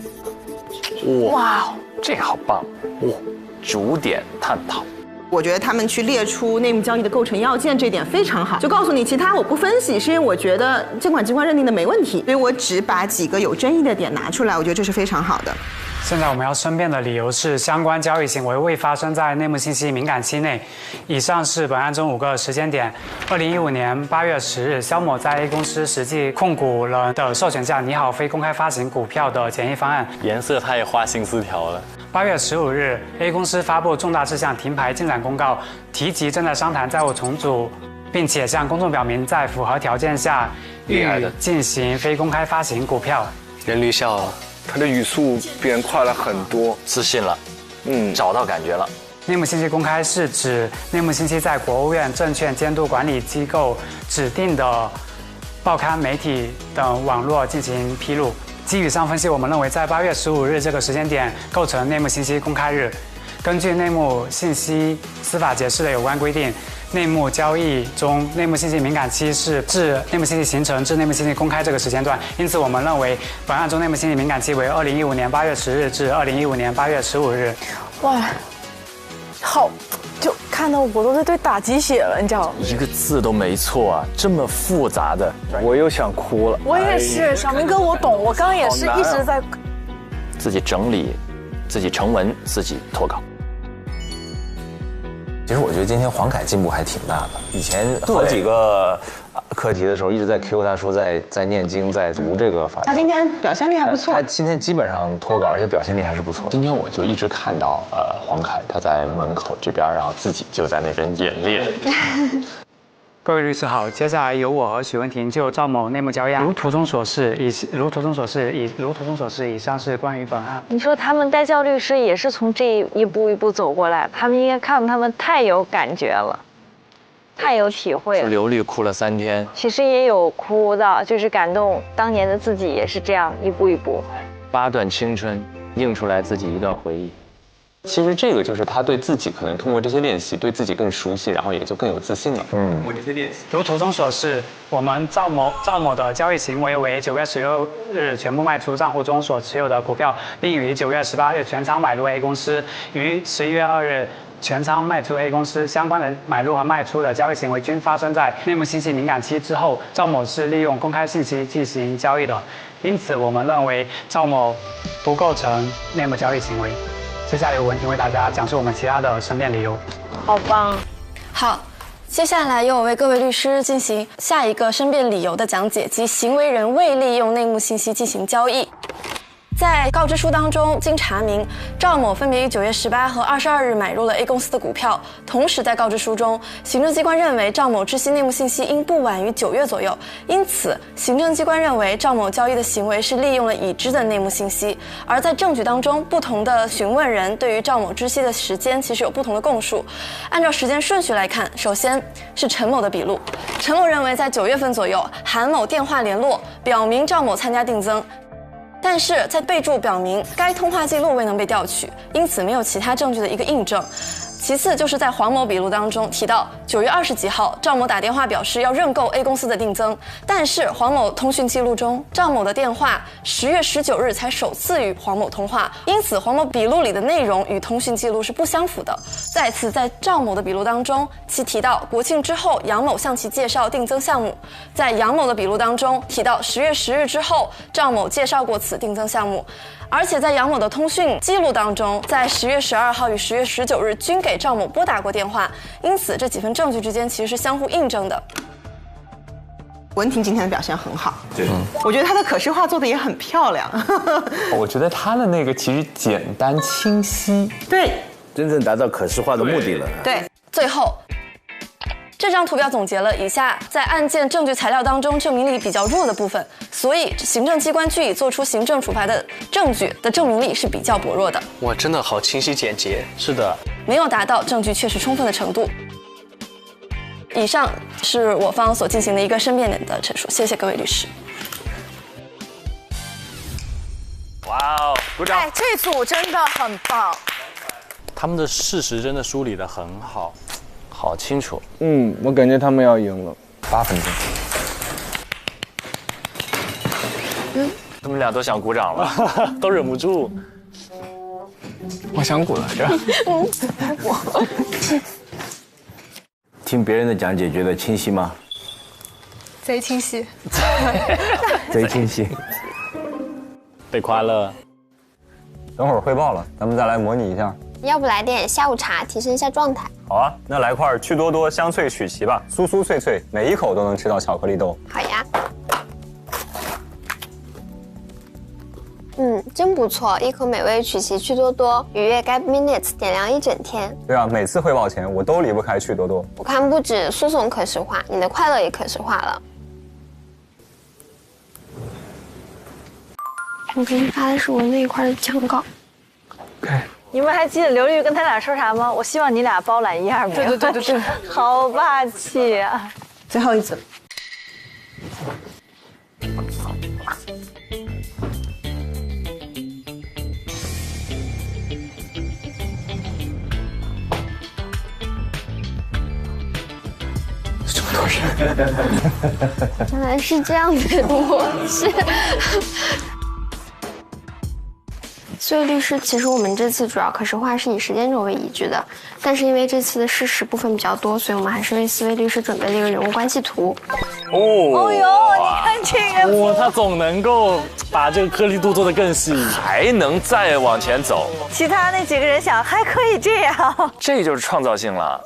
哇，这个好棒！哇，主点探讨。我觉得他们去列出内幕交易的构成要件，这点非常好，就告诉你其他我不分析，是因为我觉得监管机关认定的没问题，所以我只把几个有争议的点拿出来，我觉得这是非常好的。现在我们要申辩的理由是相关交易行为未发生在内幕信息敏感期内。以上是本案中5个时间点。2015年8月10日，肖某在 A 公司实际控股人的授权下拟好非公开发行股票的简易方案，颜色他也花心思调了。8月15日 ，A 公司发布重大事项停牌进展公告，提及正在商谈债务重组，并且向公众表明在符合条件下予进行非公开发行股票。人律笑了，他的语速变快了很多，自信了，找到感觉了。内幕信息公开是指内幕信息在国务院证券监督管理机构指定的报刊、媒体等网络进行披露。基于上分析，我们认为在8月15日这个时间点构成内幕信息公开日。根据内幕信息司法解释的有关规定，内幕交易中内幕信息敏感期是自内幕信息形成至内幕信息公开这个时间段，因此我们认为本案中内幕信息敏感期为2015年8月10日至2015年8月15日。哇，好，就看到我都在对打鸡血了，你知道吗？一个字都没错啊，这么复杂的，我又想哭了。我也是，小明哥，我懂，我刚刚也是一直在自己整理，自己成文，自己脱稿。其实我觉得今天黄凯进步还挺大的。以前好几个课题的时候一直在 Q 他说在念经，在读这个法。他今天表现力还不错。他今天基本上脱稿，而且表现力还是不错。今天我就一直看到黄凯他在门口这边，然后自己就在那边演练。各位律师好，接下来由我和许文婷就赵某内幕交易案，如图中所示，以上是关于本案。你说他们代教律师也是从这一步一步走过来，他们应该看他们太有感觉了，太有体会了。流泪哭了3天，其实也有哭到，就是感动当年的自己也是这样一步一步。8段青春映出来自己一段回忆。其实这个就是他对自己可能通过这些练习，对自己更熟悉，然后也就更有自信了。我这些练习，如图中所示，我们赵某的交易行为为9月16日全部卖出账户中所持有的股票，并于9月18日全仓买入 A 公司，于11月2日全仓卖出 A 公司。相关的买入和卖出的交易行为均发生在内幕信息敏感期之后，赵某是利用公开信息进行交易的，因此我们认为赵某不构成内幕交易行为。接下来由文婷为大家讲述我们其他的申辩理由。好棒！好，接下来由我为各位律师进行下一个申辩理由的讲解，即行为人未利用内幕信息进行交易。在告知书当中，经查明，赵某分别于9月18和22日买入了 A 公司的股票。同时，在告知书中，行政机关认为赵某知悉内幕信息应不晚于9月左右，因此，行政机关认为赵某交易的行为是利用了已知的内幕信息。而在证据当中，不同的询问人对于赵某知悉的时间其实有不同的供述。按照时间顺序来看，首先是陈某的笔录，陈某认为在9月份左右，韩某电话联络，表明赵某参加定增。但是在备注表明该通话记录未能被调取，因此没有其他证据的一个印证。其次就是在黄某笔录当中提到9月20几号，赵某打电话表示要认购 A 公司的定增，但是黄某通讯记录中，赵某的电话10月19日才首次与黄某通话，因此黄某笔录里的内容与通讯记录是不相符的。再次在赵某的笔录当中，其提到国庆之后杨某向其介绍定增项目，在杨某的笔录当中提到10月10日之后赵某介绍过此定增项目。而且在杨某的通讯记录当中，在10月12号与10月19日均给赵某拨打过电话，因此这几份证据之间其实是相互印证的。文婷今天的表现很好，我觉得她的可视化做的也很漂亮。我觉得他的那个其实简单清晰，对，真正达到可视化的目的了。对，最后。这张图表总结了以下在案件证据材料当中证明力比较弱的部分，所以行政机关据以做出行政处罚的证据的证明力是比较薄弱的。哇，真的好清晰简洁。是的，没有达到证据确实充分的程度。以上是我方所进行的一个申辩的陈述，谢谢各位律师。哇哦，鼓掌！哎，这组真的很棒。他们的事实真的梳理得很好。好清楚，我感觉他们要赢了，8分钟。他们俩都想鼓掌了，都忍不住。我想鼓来着。听别人的讲解觉得清晰吗？贼清晰。贼清晰。被夸了。等会儿汇报了，咱们再来模拟一下。要不来点下午茶，提升一下状态？好啊，那来块趣多多香脆曲奇吧，酥酥脆脆，每一口都能吃到巧克力豆。好呀。真不错，一口美味曲奇趣多多，愉悦该 minutes 点亮一整天。对啊，每次汇报前我都离不开趣多多。我看不止诉讼可视化，你的快乐也可视化了。我给你发的是我那一块的讲稿。你们还记得刘律跟他俩说啥吗？我希望你俩包揽1、2名。对，好霸气啊！最后一组。这么多人，原来是这样的模式。思维律师其实我们这次主要可视化是以时间轴为依据的，但是因为这次的事实部分比较多，所以我们还是为思维律师准备了一个人物关系图。哦哟，你看这个，哇，他总能够把这个颗粒度做得更细，还能再往前走。其他那几个人想还可以这样，这就是创造性了。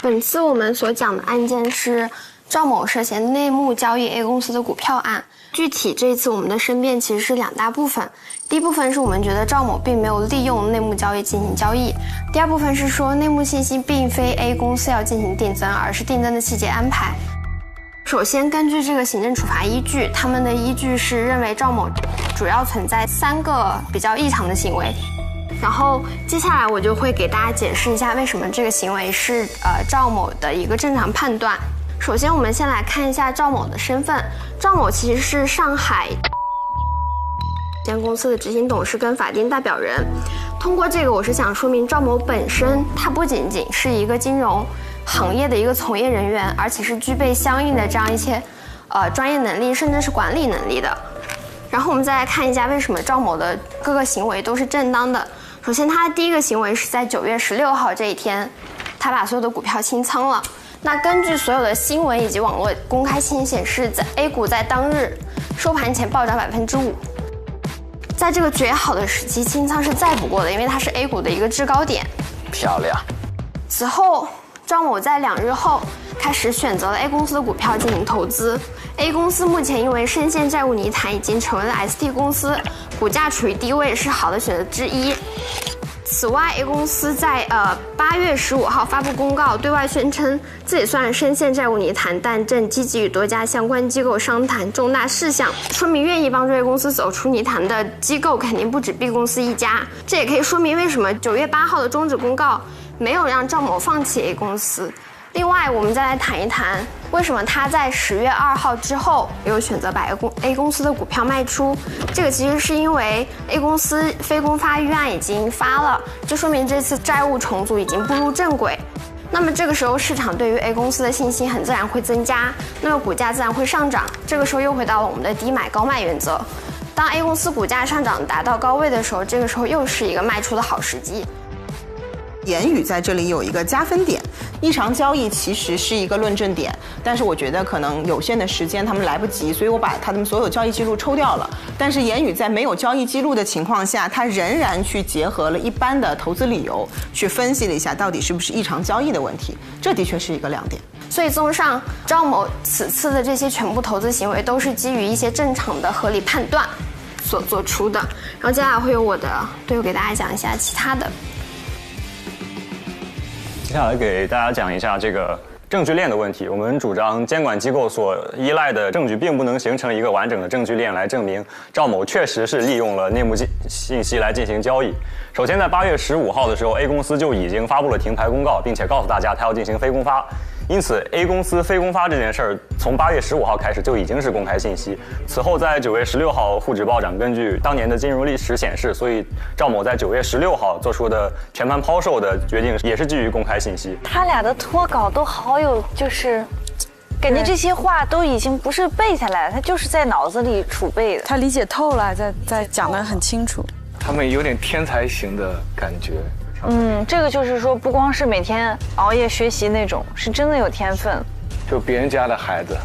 本次我们所讲的案件是赵某涉嫌内幕交易 A 公司的股票案。具体这一次我们的申辩其实是2大部分，第一部分是我们觉得赵某并没有利用内幕交易进行交易，第二部分是说内幕信息并非 A 公司要进行定增，而是定增的细节安排。首先，根据这个行政处罚依据，他们的依据是认为赵某主要存在3个比较异常的行为。然后接下来我就会给大家解释一下为什么这个行为是赵某的一个正常判断。首先我们先来看一下赵某的身份，赵某其实是上海这间公司的执行董事跟法定代表人。通过这个我是想说明赵某本身他不仅仅是一个金融行业的一个从业人员，而且是具备相应的这样一些专业能力甚至是管理能力的。然后我们再来看一下为什么赵某的各个行为都是正当的。首先他的第一个行为是在9月16号这一天，他把所有的股票清仓了。那根据所有的新闻以及网络公开信息显示，在 A 股在当日收盘前暴涨5%，在这个绝好的时期清仓是再不过的，因为它是 A 股的一个制高点。漂亮。此后赵某在2日后开始选择了 A 公司的股票进行投资。A 公司目前因为深陷债务泥潭，已经成为了 ST 公司，股价处于低位，是好的选择之一。此外 ，A 公司在8月15号发布公告，对外宣称自己虽然深陷债务泥潭，但正积极与多家相关机构商谈重大事项，说明愿意帮助 A 公司走出泥潭的机构肯定不止 B 公司一家。这也可以说明为什么9月8号的终止公告没有让赵某放弃 A 公司。另外，我们再来谈一谈为什么他在10月2号之后又选择把 A 公司的股票卖出。这个其实是因为 A 公司非公发预案已经发了，这说明这次债务重组已经步入正轨。那么这个时候市场对于 A 公司的信心很自然会增加，那么股价自然会上涨。这个时候又回到了我们的低买高卖原则。当 A 公司股价上涨达到高位的时候，这个时候又是一个卖出的好时机。言语在这里有一个加分点，异常交易其实是一个论证点，但是我觉得可能有限的时间他们来不及，所以我把他们所有交易记录抽掉了。但是言语在没有交易记录的情况下，他仍然去结合了一般的投资理由，去分析了一下到底是不是异常交易的问题，这的确是一个亮点。所以综上，赵某此次的这些全部投资行为都是基于一些正常的合理判断所做出的。然后接下来会有我的队友给大家讲一下其他的。接下来给大家讲一下这个证据链的问题。我们主张监管机构所依赖的证据并不能形成一个完整的证据链来证明赵某确实是利用了内幕信息来进行交易。首先在8月15号的时候 ，A 公司就已经发布了停牌公告，并且告诉大家它要进行非公发。因此 ，A 公司非公发这件事儿从8月15号开始就已经是公开信息。此后在9月16号沪指暴涨，根据当年的金融历史显示，所以赵某在9月16号做出的全盘抛售的决定也是基于公开信息。他俩的脱稿都好有，就是感觉这些话都已经不是背下来了，他就是在脑子里储备的。他理解透了，在讲得很清楚。他们有点天才型的感觉。这个就是说，不光是每天熬夜学习那种，是真的有天分，就别人家的孩子。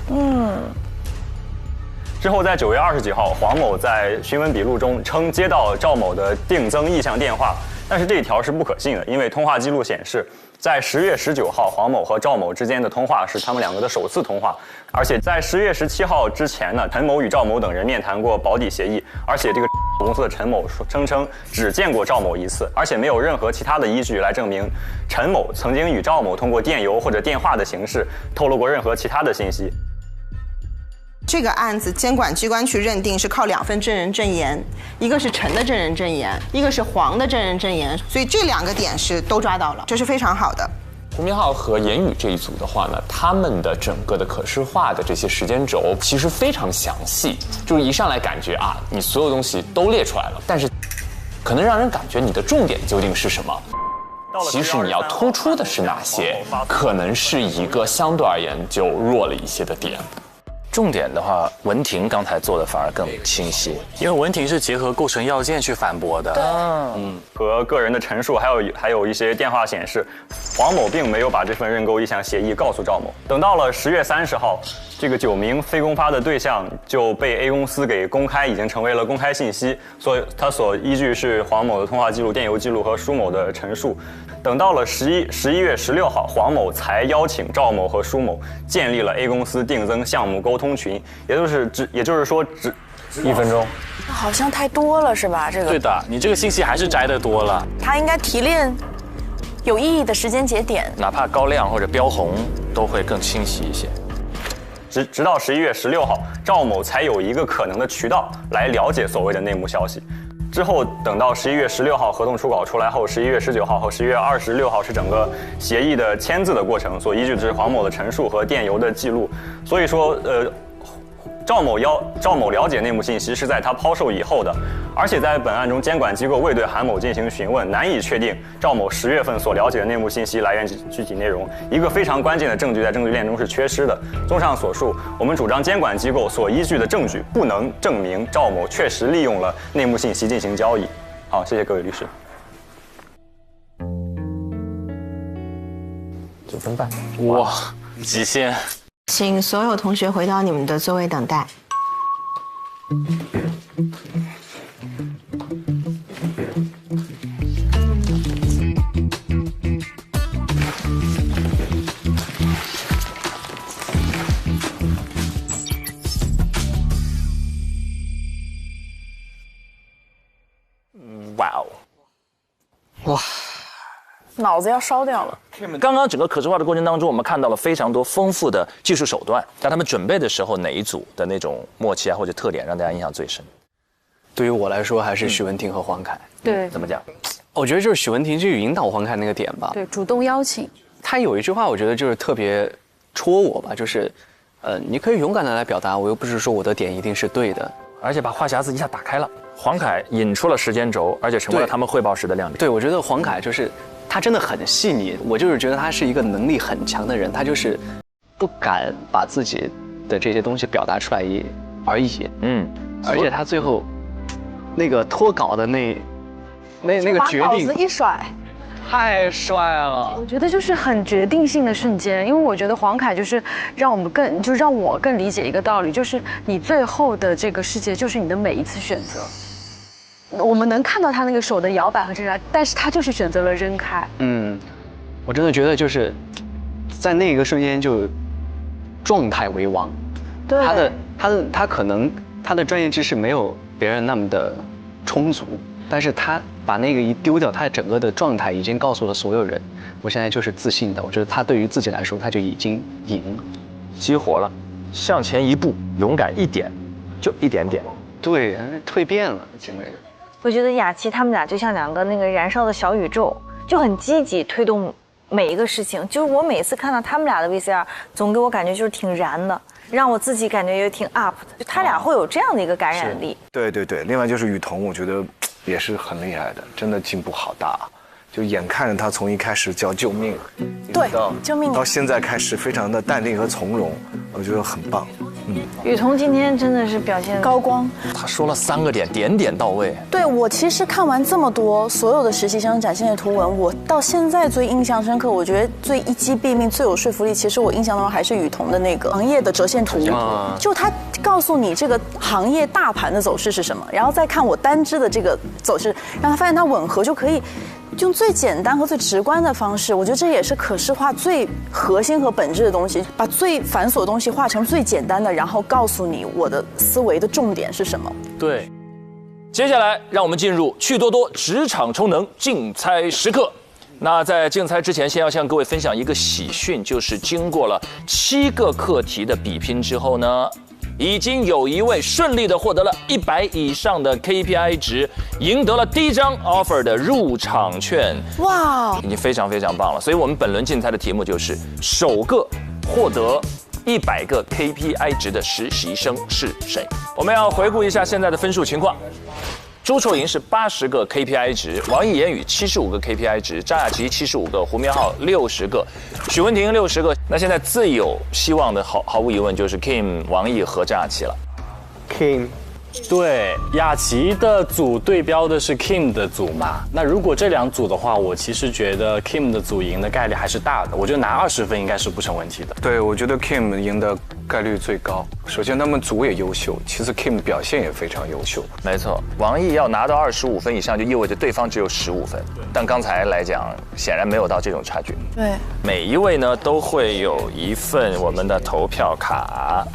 之后在9月20几号，黄某在询问笔录中称接到赵某的定增意向电话，但是这一条是不可信的，因为通话记录显示，在10月19号，黄某和赵某之间的通话是他们两个的首次通话，而且在10月17号之前呢，陈某与赵某等人面谈过保底协议，而且这个公司的陈某称只见过赵某一次，而且没有任何其他的依据来证明陈某曾经与赵某通过电邮或者电话的形式透露过任何其他的信息。这个案子监管机关去认定是靠2份证人证言，一个是陈的证人证言，一个是黄的证人证言，所以这2个点是都抓到了，这是非常好的。胡明浩和言语这一组的话呢，他们的整个的可视化的这些时间轴其实非常详细，就是一上来感觉啊，你所有东西都列出来了，但是可能让人感觉你的重点究竟是什么？其实你要突出的是哪些，可能是一个相对而言就弱了一些的点。重点的话，文婷刚才做的反而更清晰，因为文婷是结合构成要件去反驳的。和个人的陈述，还有一些电话显示，黄某并没有把这份认购意向协议告诉赵某。等到了10月30号，这个9名非公发的对象就被 A 公司给公开，已经成为了公开信息，所以他所依据是黄某的通话记录、电邮记录和舒某的陈述。等到了11月16号，黄某才邀请赵某和舒某建立了 A 公司定增项目沟通群，也就是说只1分钟，好像太多了是吧？这个对的，你这个信息还是摘得多了。他应该提炼有意义的时间节点，哪怕高亮或者标红都会更清晰一些。直到11月16号，赵某才有一个可能的渠道来了解所谓的内幕消息。之后等到11月16号合同初稿出来后，11月19号和11月26号是整个协议的签字的过程，所依据的是黄某的陈述和电邮的记录。所以说，赵某了解内幕信息是在他抛售以后的，而且在本案中，监管机构未对韩某进行询问，难以确定赵某10月份所了解的内幕信息来源具体内容。一个非常关键的证据在证据链中是缺失的。综上所述，我们主张监管机构所依据的证据不能证明赵某确实利用了内幕信息进行交易。好，谢谢各位律师。9分半，哇，极限！请所有同学回到你们的座位等待。哇哦，哇，脑子要烧掉了。刚刚整个可视化的过程当中，我们看到了非常多丰富的技术手段，在他们准备的时候，哪一组的那种默契啊或者特点让大家印象最深？对于我来说，还是许文婷和黄凯。对，怎么讲？我觉得就是许文婷去引导黄凯那个点吧。对，主动邀请。他有一句话，我觉得就是特别戳我吧，就是，你可以勇敢的来表达，我又不是说我的点一定是对的，而且把话匣子一下打开了。黄凯引出了时间轴，而且成为了他们汇报时的亮点。对，我觉得黄凯就是他真的很细腻，我就是觉得他是一个能力很强的人，他就是不敢把自己的这些东西表达出来而已。而且他最后那个脱稿的那个决定，把稿子一甩，太帅了。我觉得就是很决定性的瞬间，因为我觉得黄凯就是让我更理解一个道理，就是你最后的这个世界就是你的每一次选择。我们能看到他那个手的摇摆和挣扎，但是他就是选择了扔开。我真的觉得就是在那个瞬间就状态为王。对，他可能他的专业知识没有别人那么的充足，但是他把那个一丢掉，他整个的状态已经告诉了所有人，我现在就是自信的。我觉得他对于自己来说，他就已经赢了，激活了，向前一步，勇敢一点，就一点点。对，蜕变了，整个人。我觉得雅琪他们俩就像两个那个燃烧的小宇宙，就很积极推动每一个事情。就是我每次看到他们俩的 VCR， 总给我感觉就是挺燃的，让我自己感觉也挺 up 的。就他俩会有这样的一个感染力。对对对，另外就是雨桐，我觉得也是很厉害的，真的进步好大。就眼看着他从一开始叫救命，对，救命，到现在开始非常的淡定和从容，我觉得很棒。雨桐今天真的是表现高光，他说了3个点，点点到位。对，我其实看完这么多所有的实习生展现的图文，我到现在最印象深刻，我觉得最一击毙命、最有说服力，其实我印象当中还是雨桐的那个行业的折线图，就他告诉你这个行业大盘的走势是什么，然后再看我单只的这个走势，让他发现它吻合就可以。用最简单和最直观的方式，我觉得这也是可视化最核心和本质的东西，把最繁琐的东西化成最简单的，然后告诉你我的思维的重点是什么。对，接下来让我们进入趣多多职场充能竞猜时刻。那在竞猜之前，先要向各位分享一个喜讯，就是经过了7个课题的比拼之后呢，已经有一位顺利的获得了100以上的 KPI 值，赢得了第1张 offer 的入场券。哇，已经非常非常棒了。所以我们本轮竞猜的题目就是首个获得100个 KPI 值的实习生是谁？我们要回顾一下现在的分数情况。周绰莹是80个 KPI 值，王毅、言语75个 KPI 值，张雅琪75个，胡明昊60个，许文婷60个。那现在最有希望的毫无疑问就是 Kim、王毅和张雅琪了。Kim。对，雅琪的组对标的是 Kim 的组嘛？那如果这2组的话，我其实觉得 Kim 的组赢的概率还是大的。我觉得拿20分应该是不成问题的。对，我觉得 Kim 赢的概率最高。首先他们组也优秀，其实 Kim 表现也非常优秀。没错，王毅要拿到25分以上，就意味着对方只有15分。但刚才来讲，显然没有到这种差距。对，每一位呢都会有一份我们的投票卡。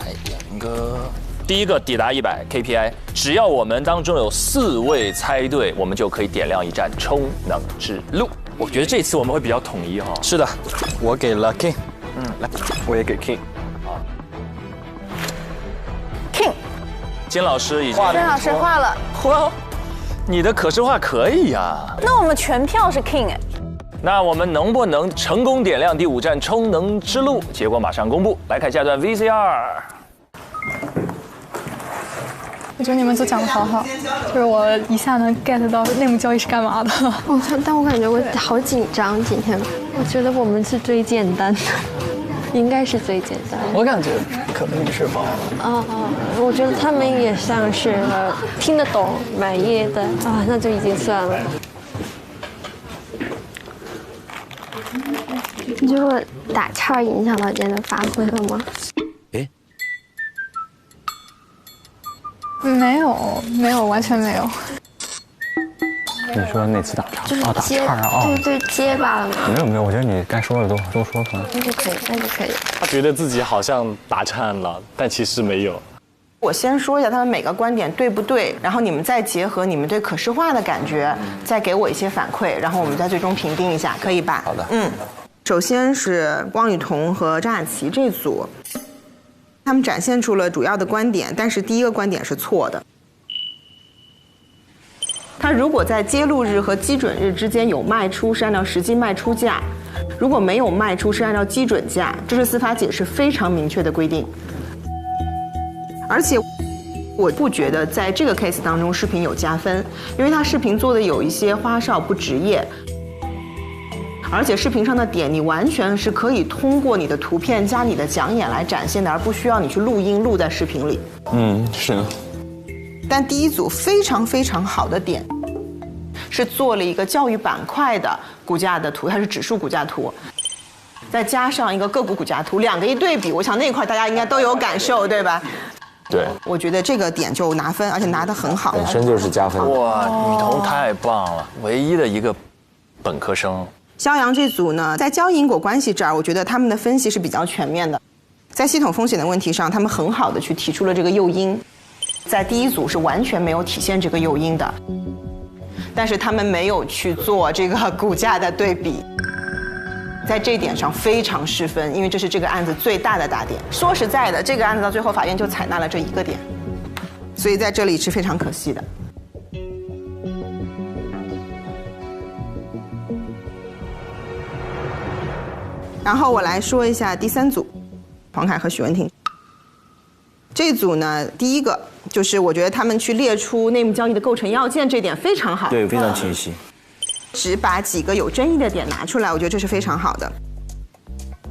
来，2个。第一个抵达100 KPI， 只要我们当中有4位猜对，我们就可以点亮一盏充能之路。我觉得这次我们会比较统一哈。是的，我给了 King， 来，我也给 King。好 ，King， 金老师已经，金老师画了，你的可视化可以呀。那我们全票是 King 哎。那我们能不能成功点亮第5站充能之路？结果马上公布。来看下段 VCR。我觉得你们都讲得好好，就是我一下能 get 到内幕交易是干嘛的。但我感觉我好紧张今天。我觉得我们是最简单的，应该是最简单的。我感觉可能你是吧。我觉得他们也像是听得懂满意的啊，那就已经算了。你觉得我打岔影响到今天的发挥了吗？没有，完全没有。你说哪次打岔？就是打岔啊！对，结巴了。没有，我觉得你该说的都说出来。那就可以。他觉得自己好像打颤了，但其实没有。我先说一下他们每个观点对不对，然后你们再结合你们对可视化的感觉，再给我一些反馈，然后我们再最终评定一下，可以吧？好的。首先是汪雨桐和张雅琪这组。他们展现出了主要的观点，但是第一个观点是错的。他如果在揭露日和基准日之间有卖出，是按照实际卖出价；如果没有卖出，是按照基准价。这是司法解释非常明确的规定。而且，我不觉得在这个 case 当中视频有加分，因为他视频做的有一些花哨不职业。而且视频上的点，你完全是可以通过你的图片加你的讲演来展现的，而不需要你去录音录在视频里。是。但第一组非常非常好的点，是做了一个教育板块的股价的图，它是指数股价图，再加上一个个股股价图，2个一对比，我想那一块大家应该都有感受，对吧？对，我觉得这个点就拿分，而且拿得很好，本身就是加分。哇，雨桐太棒了，唯一的一个本科生。肖阳这组呢，在交易因果关系这儿，我觉得他们的分析是比较全面的。在系统风险的问题上，他们很好的去提出了这个诱因，在第一组是完全没有体现这个诱因的，但是他们没有去做这个股价的对比，在这一点上非常失分，因为这是这个案子最大的打点。说实在的，这个案子到最后法院就采纳了这一个点，所以在这里是非常可惜的。然后我来说一下第3组，黄凯和许文婷。这组呢，第一个就是我觉得他们去列出内幕交易的构成要件，这点非常好，对，非常清晰。只把几个有争议的点拿出来，我觉得这是非常好的。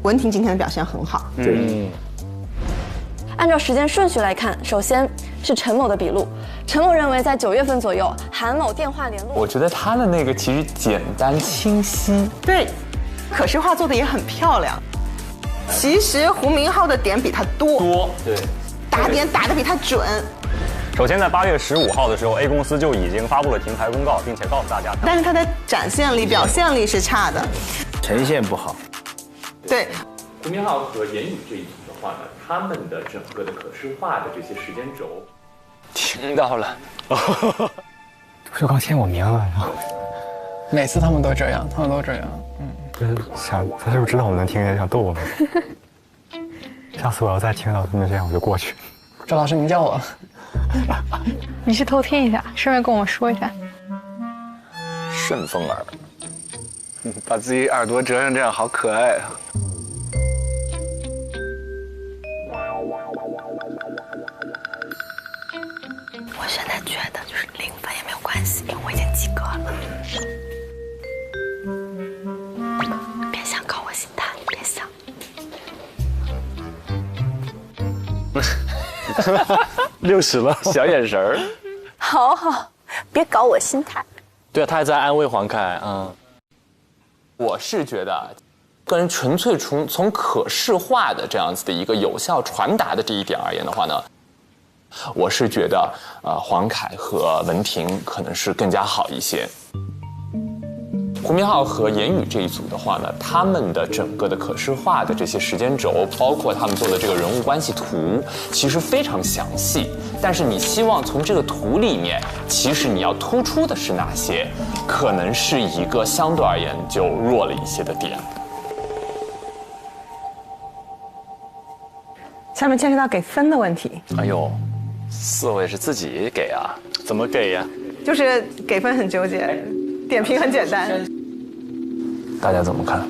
文婷今天的表现很好，按照时间顺序来看，首先是陈某的笔录。陈某认为在9月份左右，韩某电话联络。我觉得他的那个其实简单清晰，对，可视化做的也很漂亮。其实胡明昊的点比他多，对，打点打得比他准。首先在8月15号的时候 ，A 公司就已经发布了停牌公告，并且告诉大家，但是他的展现力、表现力是差的，呈现不好。对。胡明昊和言语这一组的话呢，他们的整个的可视化的这些时间轴，听到了，就刚签我名了，然后每次他们都这样，就是想他是不是知道我们能听见，想逗我们？下次我要再听到他们这样，我就过去。赵老师，您叫我。你去偷听一下，顺便跟我说一下。顺风耳，把自己耳朵折成这样，好可爱啊！我现在觉得就是0分关系，因为我已经及格了。别想搞我心态，别想。60了，小眼神儿。好好，别搞我心态。对啊，他还在安慰黄凯。我是觉得，个人纯粹从可视化的这样子的一个有效传达的这一点而言的话呢，我是觉得黄凯和文婷可能是更加好一些。胡明昊和言语这一组的话呢，他们的整个的可视化的这些时间轴，包括他们做的这个人物关系图，其实非常详细。但是你希望从这个图里面，其实你要突出的是哪些，可能是一个相对而言就弱了一些的点。下面牵扯到给分的问题。哎呦，4位是自己给啊？怎么给呀？就是给分很纠结，点评很简单。大家怎么看？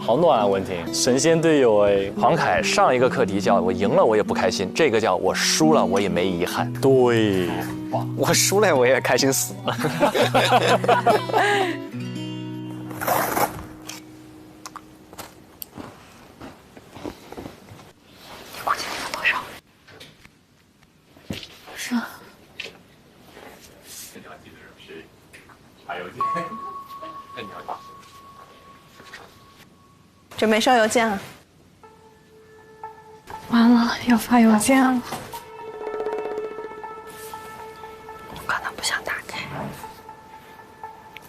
好暖啊，文婷，神仙队友哎。黄凯上一个课题叫我赢了我也不开心，这个叫我输了我也没遗憾。对，我输了我也开心死了。估计有多少？是啊。你要记得是发邮件，那你要记得。准备收邮件了。完了，要发邮件了。我可能不想打开，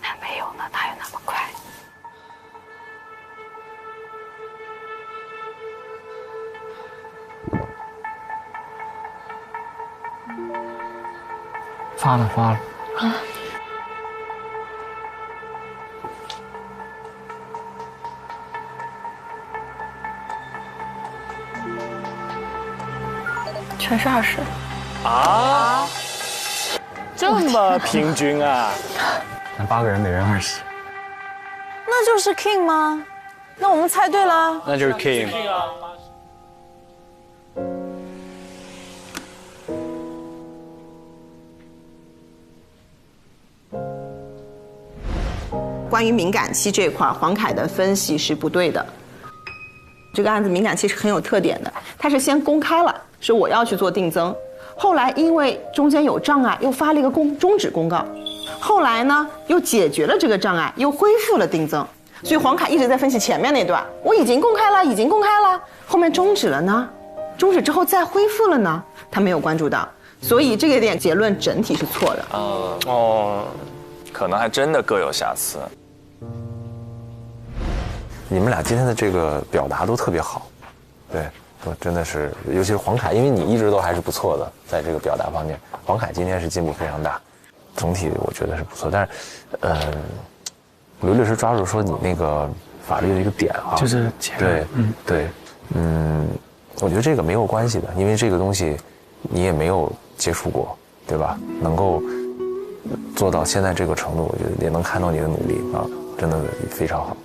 还没有呢，哪有那么快？发了。啊。全是20啊，这么平均啊？那8个人每人20，那就是 King 吗？那我们猜对了。那就是 King。关于敏感期这一块，黄凯的分析是不对的。这个案子敏感期是很有特点的，他是先公开了，说我要去做定增，后来因为中间有障碍，又发了一个终止公告，后来呢又解决了这个障碍，又恢复了定增。所以黄凯一直在分析前面那段，我已经公开了，已经公开了，后面终止了呢，终止之后再恢复了呢，他没有关注到，所以这个点结论整体是错的。可能还真的各有瑕疵。你们俩今天的这个表达都特别好，对，都真的是，尤其是黄凯，因为你一直都还是不错的，在这个表达方面，黄凯今天是进步非常大，总体我觉得是不错。但是，刘律师抓住说你那个法律的一个点啊，就是对，我觉得这个没有关系的，因为这个东西你也没有接触过，对吧？能够做到现在这个程度，我觉得也能看到你的努力啊，真的非常好。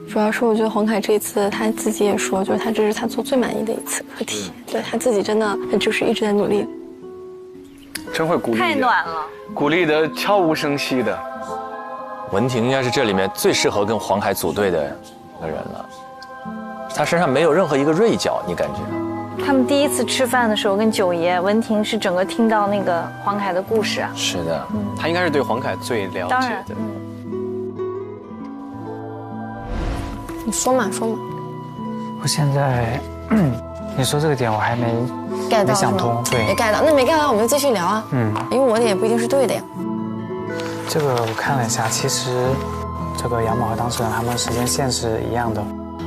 主要是我觉得黄凯这一次他自己也说，就是这是他做最满意的一次课题，对他自己真的就是一直在努力，真会鼓励，太暖了，鼓励的悄无声息的。文婷应该是这里面最适合跟黄凯组队的人了，他身上没有任何一个锐角，你感觉？他们第一次吃饭的时候跟九爷，文婷是整个听到那个黄凯的故事啊。是的，他应该是对黄凯最了解的。你说嘛。我现在，你说这个点我还没 get 到，没想通，对，没 get 到，那没 get 到我们就继续聊啊。因为我的也不一定是对的呀。这个我看了一下，其实这个杨某和当事人他们时间线是一样的。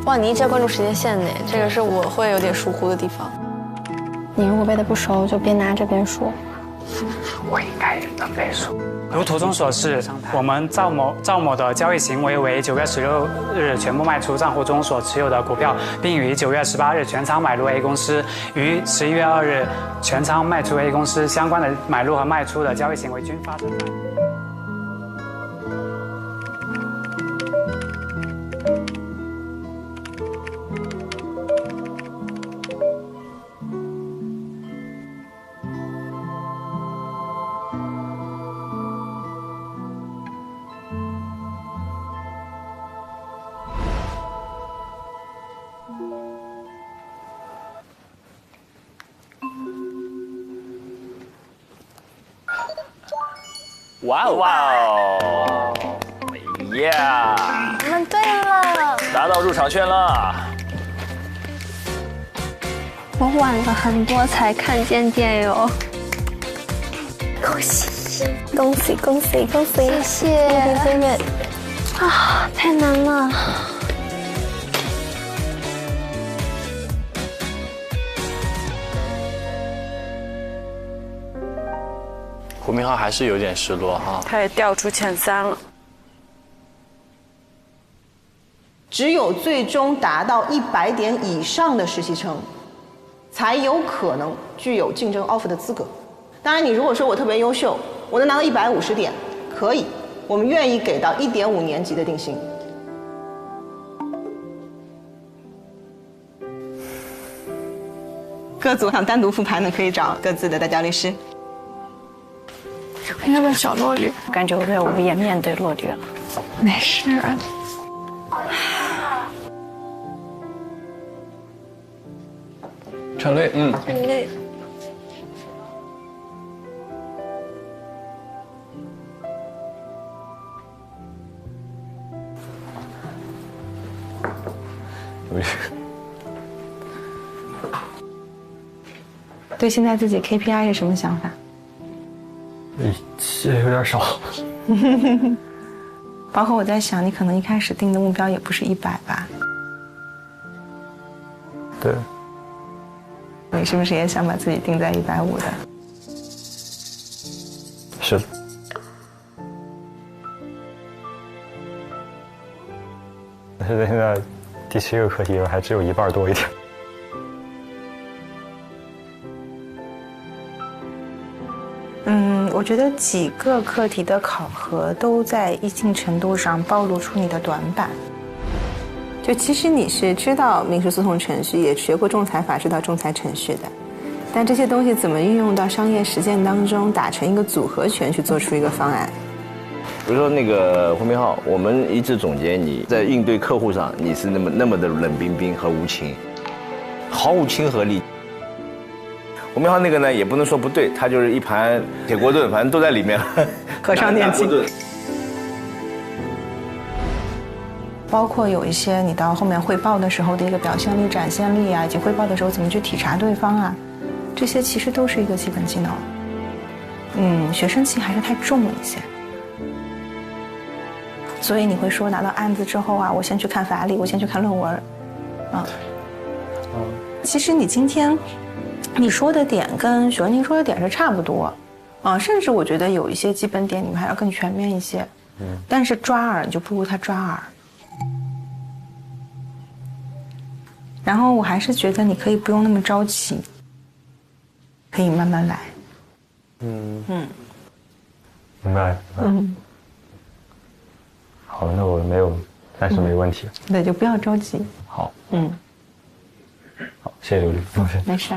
哇，你一直在关注时间线呢，这个是我会有点疏忽的地方。你如果背得不熟，就边拿着边说。我应该能背熟。如图中所示，我们赵某的交易行为为9月16日全部卖出账户中所持有的股票，并于9月18日全仓买入 A 公司，于11月2日全仓卖出 A 公司。相关的买入和卖出的交易行为均发生在。哇哦，呀！我们对了，拿到入场券了。我晚了很多才看见店哟。恭喜，恭喜，恭喜，恭喜！谢谢。啊，太难了。胡明浩还是有点失落哈，他也掉出前3了。只有最终达到100点以上的实习生，才有可能具有竞争 offer 的资格。当然，你如果说我特别优秀，我能拿到150点，可以，我们愿意给到1.5年级的定薪。各组想单独复盘的，可以找各自的代教律师。要不要小落绿？感觉我在无颜面对落绿了。没事。陈雷，很累。对现在自己 KPI 是什么想法？有点少。包括我在想，你可能一开始定的目标也不是100吧？对。你是不是也想把自己定在150的？是的。现在第7个课题还只有一半多一点。我觉得几个课题的考核都在一定程度上暴露出你的短板。就其实你是知道民事诉讼程序，也学过仲裁法，知道仲裁程序的，但这些东西怎么运用到商业实践当中，打成一个组合拳去做出一个方案？比如说那个胡明浩，我们一致总结你在应对客户上，你是那么的冷冰冰和无情，毫无亲和力。胡明浩那个呢，也不能说不对，他就是一盘铁锅炖，反正都在里面了，和尚念经。包括有一些你到后面汇报的时候的一个表现力、展现力啊，以及汇报的时候怎么去体察对方啊，这些其实都是一个基本技能。学生气还是太重了一些。所以你会说拿到案子之后啊，我先去看法理，我先去看论文，其实你今天你说的点跟许文宁说的点是差不多，甚至我觉得有一些基本点你们还要更全面一些，但是抓耳你就不如他抓耳。然后我还是觉得你可以不用那么着急，可以慢慢来。明白。好，那我没有，暂时没问题。对，就不要着急。好。好，谢谢刘律师。没事。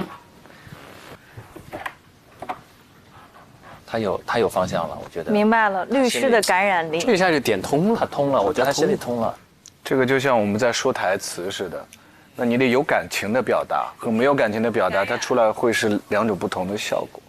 他有方向了，我觉得。明白了，律师的感染力。这一下就点通了，他通了，我觉得他心里通了。这个就像我们在说台词似的，那你得有感情的表达和没有感情的表达，它出来会是2种不同的效果。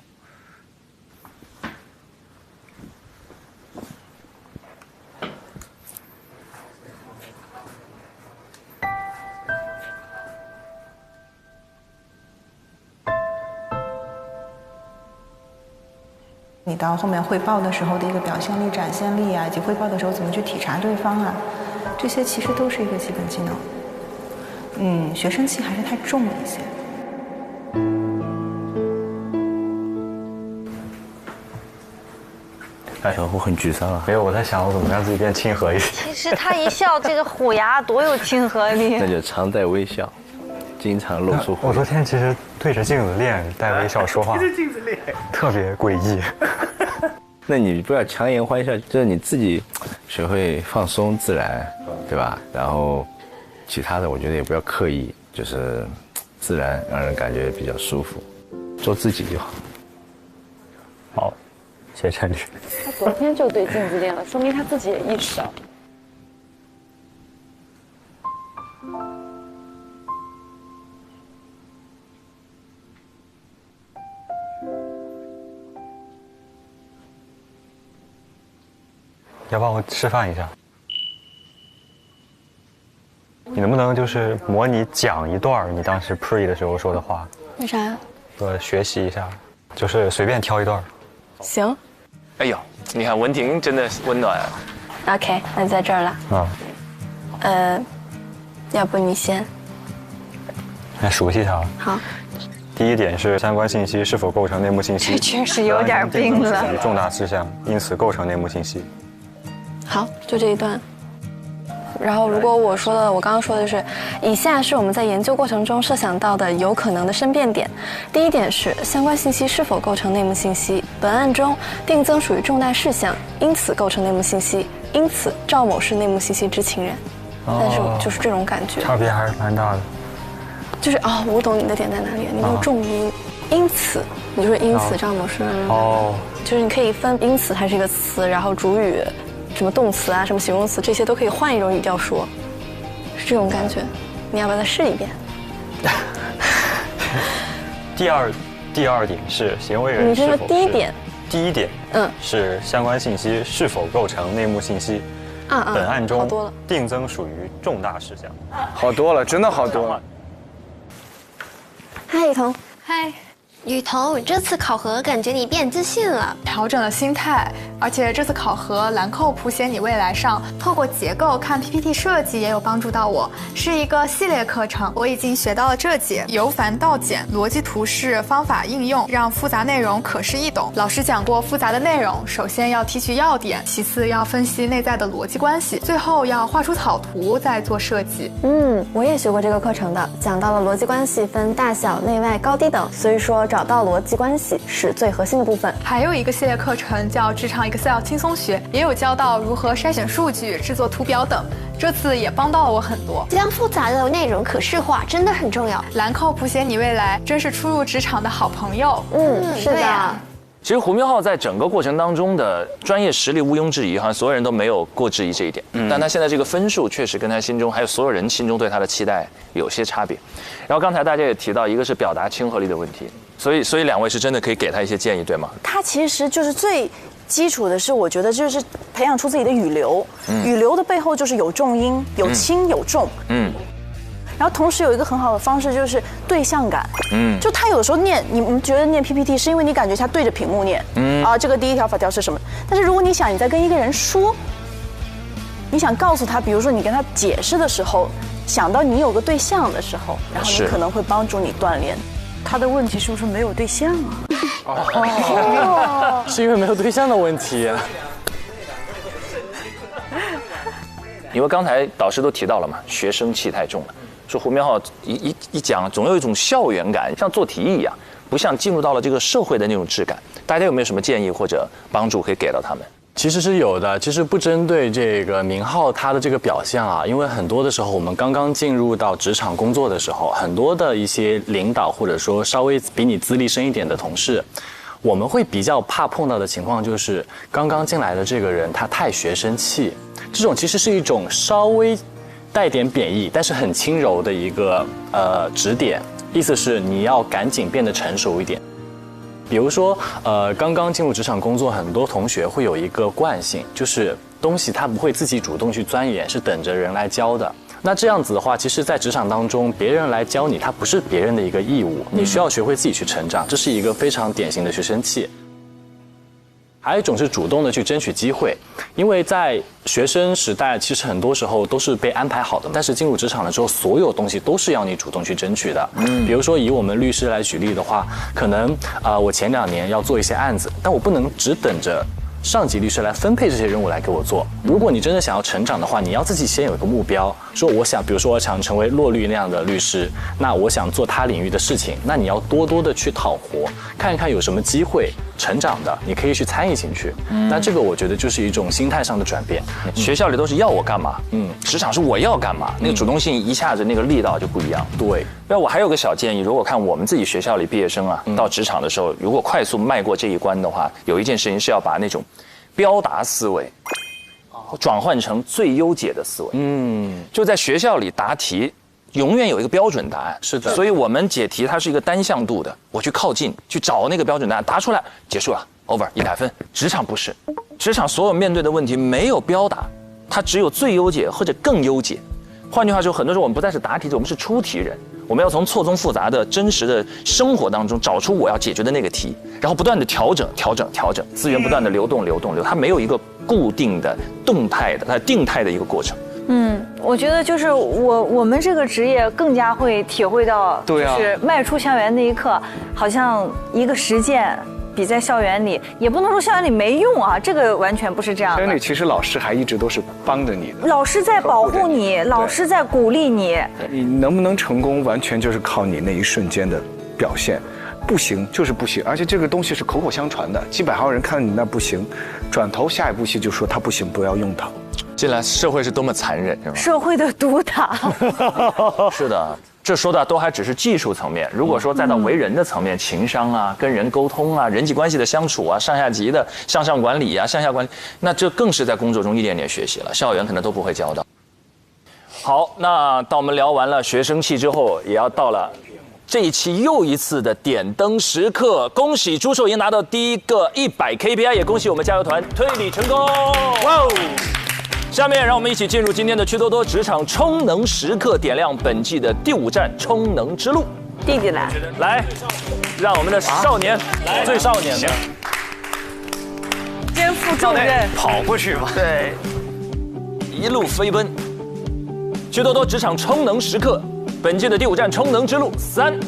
你到后面汇报的时候的一个表现力、展现力啊，以及汇报的时候怎么去体察对方啊，这些其实都是一个基本技能。学生气还是太重了一些。哎，我很沮丧啊。没有，我在想我怎么让自己变亲和一些。其实他一笑，这个虎牙多有亲和力。那就常带微笑，经常露出。我昨天其实对着镜子练带微笑说话，对着镜子练，特别诡异。那你不要强颜欢笑，就是你自己学会放松自然，对吧？然后其他的我觉得也不要刻意，就是自然让人感觉比较舒服，做自己就好。好，谢谢陈律师。他昨天就对镜子练了，说明他自己也意识到。要帮我示范一下？你能不能就是模拟讲一段你当时 pre 的时候说的话？为啥呀？我学习一下，就是随便挑一段。行。哎呦，你看文婷真的温暖啊。OK， 那在这儿了。要不你先？来熟悉它。好。第一点是相关信息是否构成内幕信息？这确实有点病了。属于重大事项，因此构成内幕信息。好，就这一段。然后，如果我刚刚说的是，以下是我们在研究过程中设想到的有可能的申辩点。第一点是相关信息是否构成内幕信息？本案中定增属于重大事项，因此构成内幕信息，因此赵某是内幕信息知情人。但是就是这种感觉，差别还是蛮大的。就是我懂你的点在哪里，你没有重音，因此你就说因此赵某是就是你可以分因此它是一个词，然后主语。什么动词啊，什么形容词，这些都可以换一种语调说，是这种感觉。你要不要再试一遍？第二点是行为人。你这是第一点。第一点，是相关信息是否构成内幕信息？本案中定增属于重大事项。好多了，真的好多了。嗨，雨桐。嗨。雨桐，这次考核感觉你变自信了，调整了心态，而且这次考核兰蔻谱写你未来上，透过结构看 PPT 设计也有帮助到我，是一个系列课程，我已经学到了这节，由繁到简，逻辑图示方法应用，让复杂内容可视易懂。老师讲过复杂的内容，首先要提取要点，其次要分析内在的逻辑关系，最后要画出草图再做设计。我也学过这个课程的，讲到了逻辑关系分大小、内外、高低等，所以说找到逻辑关系是最核心的部分。还有一个系列课程叫职场 Excel 轻松学，也有教到如何筛选数据、制作图表等，这次也帮到了我很多。将复杂的内容可视化真的很重要。兰蔻谱写你未来真是初入职场的好朋友。是的。其实胡明昊在整个过程当中的专业实力毋庸置疑，好像所有人都没有过质疑这一点。但他现在这个分数确实跟他心中还有所有人心中对他的期待有些差别。然后刚才大家也提到，一个是表达亲和力的问题，所以两位是真的可以给他一些建议，对吗？他其实就是最基础的是，我觉得就是培养出自己的语流。语流的背后就是有重音、有轻有重。然后同时有一个很好的方式就是对象感，就他有的时候念，你们觉得念 PPT 是因为你感觉他对着屏幕念，这个第一条法条是什么？但是如果你想你在跟一个人说，你想告诉他，比如说你跟他解释的时候，想到你有个对象的时候，然后你可能会帮助你锻炼。他的问题是不是没有对象啊？是因为没有对象的问题。因为刚才导师都提到了嘛，学生气太重了。说胡明昊一讲，总有一种校园感，像做题一样，不像进入到了这个社会的那种质感。大家有没有什么建议或者帮助可以给到他们？其实是有的，其实不针对这个明昊他的这个表现啊，因为很多的时候我们刚刚进入到职场工作的时候，很多的一些领导或者说稍微比你资历深一点的同事，我们会比较怕碰到的情况就是刚刚进来的这个人他太学生气，这种其实是一种稍微带点贬义，但是很轻柔的一个指点，意思是你要赶紧变得成熟一点。比如说，刚刚进入职场工作，很多同学会有一个惯性，就是东西他不会自己主动去钻研，是等着人来教的。那这样子的话，其实，在职场当中，别人来教你，它不是别人的一个义务，你需要学会自己去成长，这是一个非常典型的学生气。还有一种是主动的去争取机会，因为在学生时代，其实很多时候都是被安排好的，但是进入职场了之后，所有东西都是要你主动去争取的。比如说以我们律师来举例的话，可能我前2年要做一些案子，但我不能只等着上级律师来分配这些任务来给我做。如果你真的想要成长的话，你要自己先有一个目标，说我想，比如说我想成为洛律那样的律师，那我想做他领域的事情，那你要多多的去讨活，看一看有什么机会成长的，你可以去参与进去。那这个我觉得就是一种心态上的转变。学校里都是要我干嘛，职场是我要干嘛，那个主动性一下子那个力道就不一样。对，那我还有个小建议，如果看我们自己学校里毕业生啊，到职场的时候，如果快速迈过这一关的话，有一件事情是要把那种标答思维转换成最优解的思维。就在学校里答题，永远有一个标准答案。是的，所以我们解题它是一个单向度的，我去靠近去找那个标准答案，答出来结束了 ，over 100分。职场不是，职场所有面对的问题没有标答，它只有最优解或者更优解。换句话说，很多时候我们不再是答题者，我们是出题人。我们要从错综复杂的真实的生活当中找出我要解决的那个题，然后不断的调整，资源不断的流动，它没有一个固定的动态的，它定态的一个过程。我觉得就是我们这个职业更加会体会到，就是迈出校园那一刻，好像一个实践比在校园里，也不能说校园里没用啊，这个完全不是这样的。校园里其实老师还一直都是帮着你的，老师在保护你，老师在鼓励你。你能不能成功，完全就是靠你那一瞬间的表现。不行就是不行，而且这个东西是口口相传的，几百号人看你那不行，转头下一步戏就说他不行，不要用它。进来社会是多么残忍，是吧？社会的毒打。是的。这说的都还只是技术层面，如果说再到为人的层面，情商啊、跟人沟通啊、人际关系的相处啊、上下级的向上管理啊、向下管理，那这更是在工作中一点点学习了，校园可能都不会教到。好，那当我们聊完了学生气之后，也要到了这一期又一次的点灯时刻。恭喜朱寿莹拿到第一个100 KPI， 也恭喜我们加油团推理成功！哇哦！下面让我们一起进入今天的趣多多职场充能时刻，点亮本季的第5站充能之路。弟弟来，让我们的少年，最少年的肩负重任，跑过去吧。对，一路飞奔。趣多多职场充能时刻，本季的第5站充能之路，3、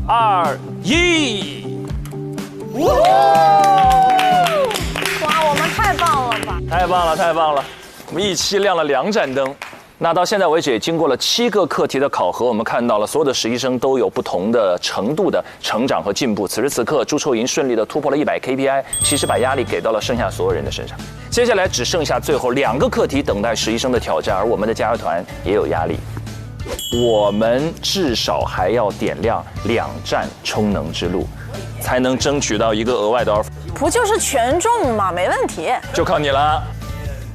2、1。哇，我们太棒了吧！太棒了，太棒了！我们一期亮了2盏灯。那到现在为止，也经过了7个课题的考核，我们看到了所有的实习生都有不同的程度的成长和进步。此时此刻，朱寿莹顺利的突破了100 KPI， 其实把压力给到了剩下所有人的身上。接下来只剩下最后2个课题等待实习生的挑战，而我们的加油团也有压力。我们至少还要点亮2站充能之路，才能争取到一个额外的 offer。不就是权重吗？没问题，就靠你了。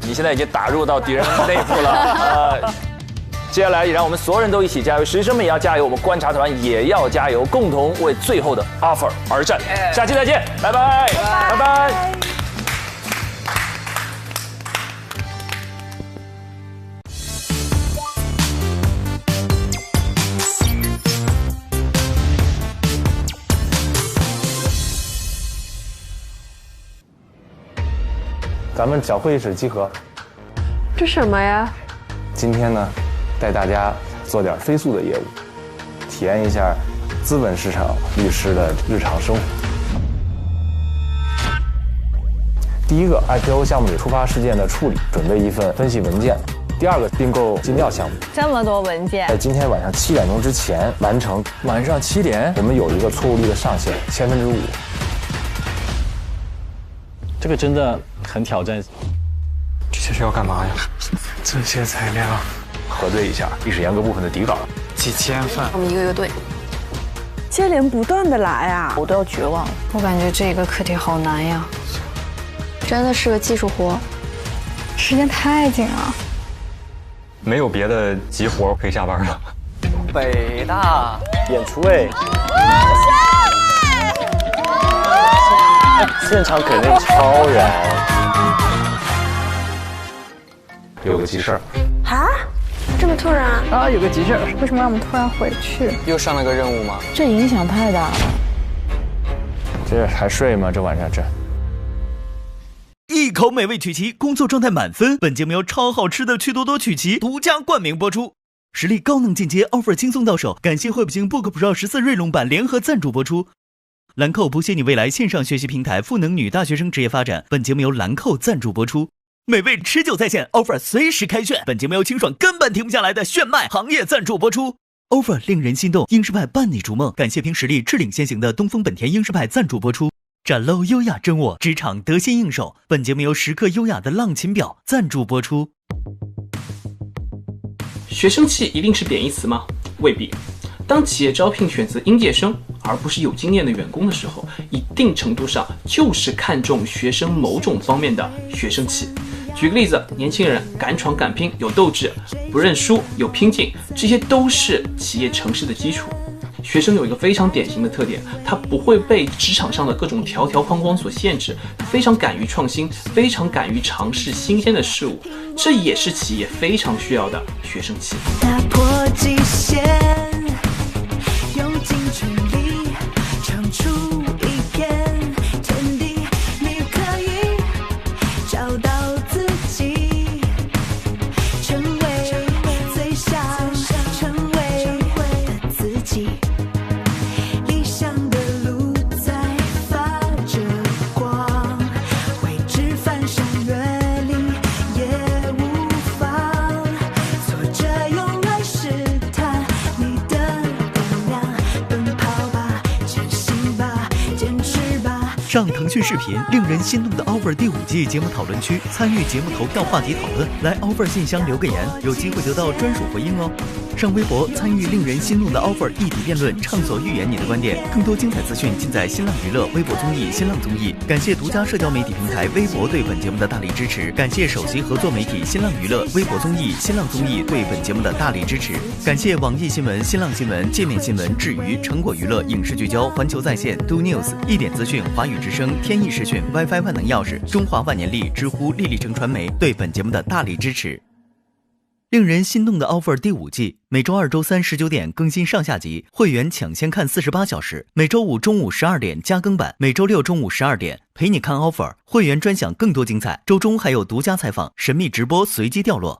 你现在已经打入到敌人内部了。接下来也让我们所有人都一起加油，实习生们也要加油，我们观察团也要加油，共同为最后的 offer 而战。下期再见，拜拜，拜拜。咱们小会议室集合。这什么呀？今天呢，带大家做点飞速的业务，体验一下资本市场律师的日常生活。第一个 IPO 项目里突发事件的处理，准备一份分析文件。第二个并购尽调项目，这么多文件，在今天晚上7点钟之前完成。晚上7点，我们有一个错误率的上限，5%。这个真的很挑战。这些是要干嘛呀？这些材料核对一下历史严格部分的底稿，几千份，我们一个一个对。接连不断的来啊，我都要绝望了。我感觉这个课题好难呀，真的是个技术活，时间太紧了。没有别的急活可以下班了。北大演出哎，现场肯定超燃。有个急事儿啊？这么突然啊？有个急事儿，为什么让我们突然回去？又上了个任务吗？这影响太大了。这还睡吗？这晚上这。口美味曲奇，工作状态满分。本节目由超好吃的趣多多曲奇独家冠名播出。实力高能进阶 ，offer 轻松到手。感谢惠普星 Book Pro 14锐龙版联合赞助播出。兰蔻谱写你未来线上学习平台，赋能女大学生职业发展。本节目由兰蔻赞助播出。美味持久在线 ，offer 随时开炫。本节目由清爽根本停不下来的炫迈行业赞助播出。offer 令人心动，英诗派伴你逐梦。感谢凭实力智领先行的东风本田英诗派赞助播出。展露优雅真我，职场得心应手。本节目由时刻优雅的浪琴表赞助播出。学生气一定是贬义词吗？未必。当企业招聘选择应届生而不是有经验的员工的时候，一定程度上就是看重学生某种方面的学生气。举个例子，年轻人敢闯敢拼，有斗志，不认输，有拼劲，这些都是企业成事的基础。学生有一个非常典型的特点，他不会被职场上的各种条条框框所限制，他非常敢于创新，非常敢于尝试新鲜的事物，这也是企业非常需要的学生气。打破极限，用尽全力唱出一片天地，你可以找到自己，成为最想成为的自己。理想的路在发着光，未知翻山越岭也无妨，挫折用来试探你的胆量，奔跑吧，前行吧，坚持吧。上腾讯视频令人心动的 offer 第5季节目讨论区参与节目投票话题讨论，来 offer 信箱留个言，有机会得到专属回应哦。上微博参与令人心动的 offer 议题辩论，畅所欲言你的观点。更多精彩资讯尽在新浪娱乐、微博综艺、新浪综艺。感谢独家社交媒体平台微博对本节目的大力支持，感谢首席合作媒体新浪娱乐、微博综艺、新浪综艺对本节目的大力支持，感谢网易新闻、新浪新闻、界面新闻、智娱、成果娱乐、影视聚焦、环球在线、Do News、一点资讯、华语之声、天意视讯、WiFi 万能钥匙、中华万年历、知乎、丽丽城传媒对本节目的大力支持。令人心动的 offer 第5季，每周2、周3 19点更新上下集，会员抢先看48小时；每周5中午12点加更版，每周6中午12点陪你看 offer， 会员专享更多精彩。周中还有独家采访、神秘直播随机掉落。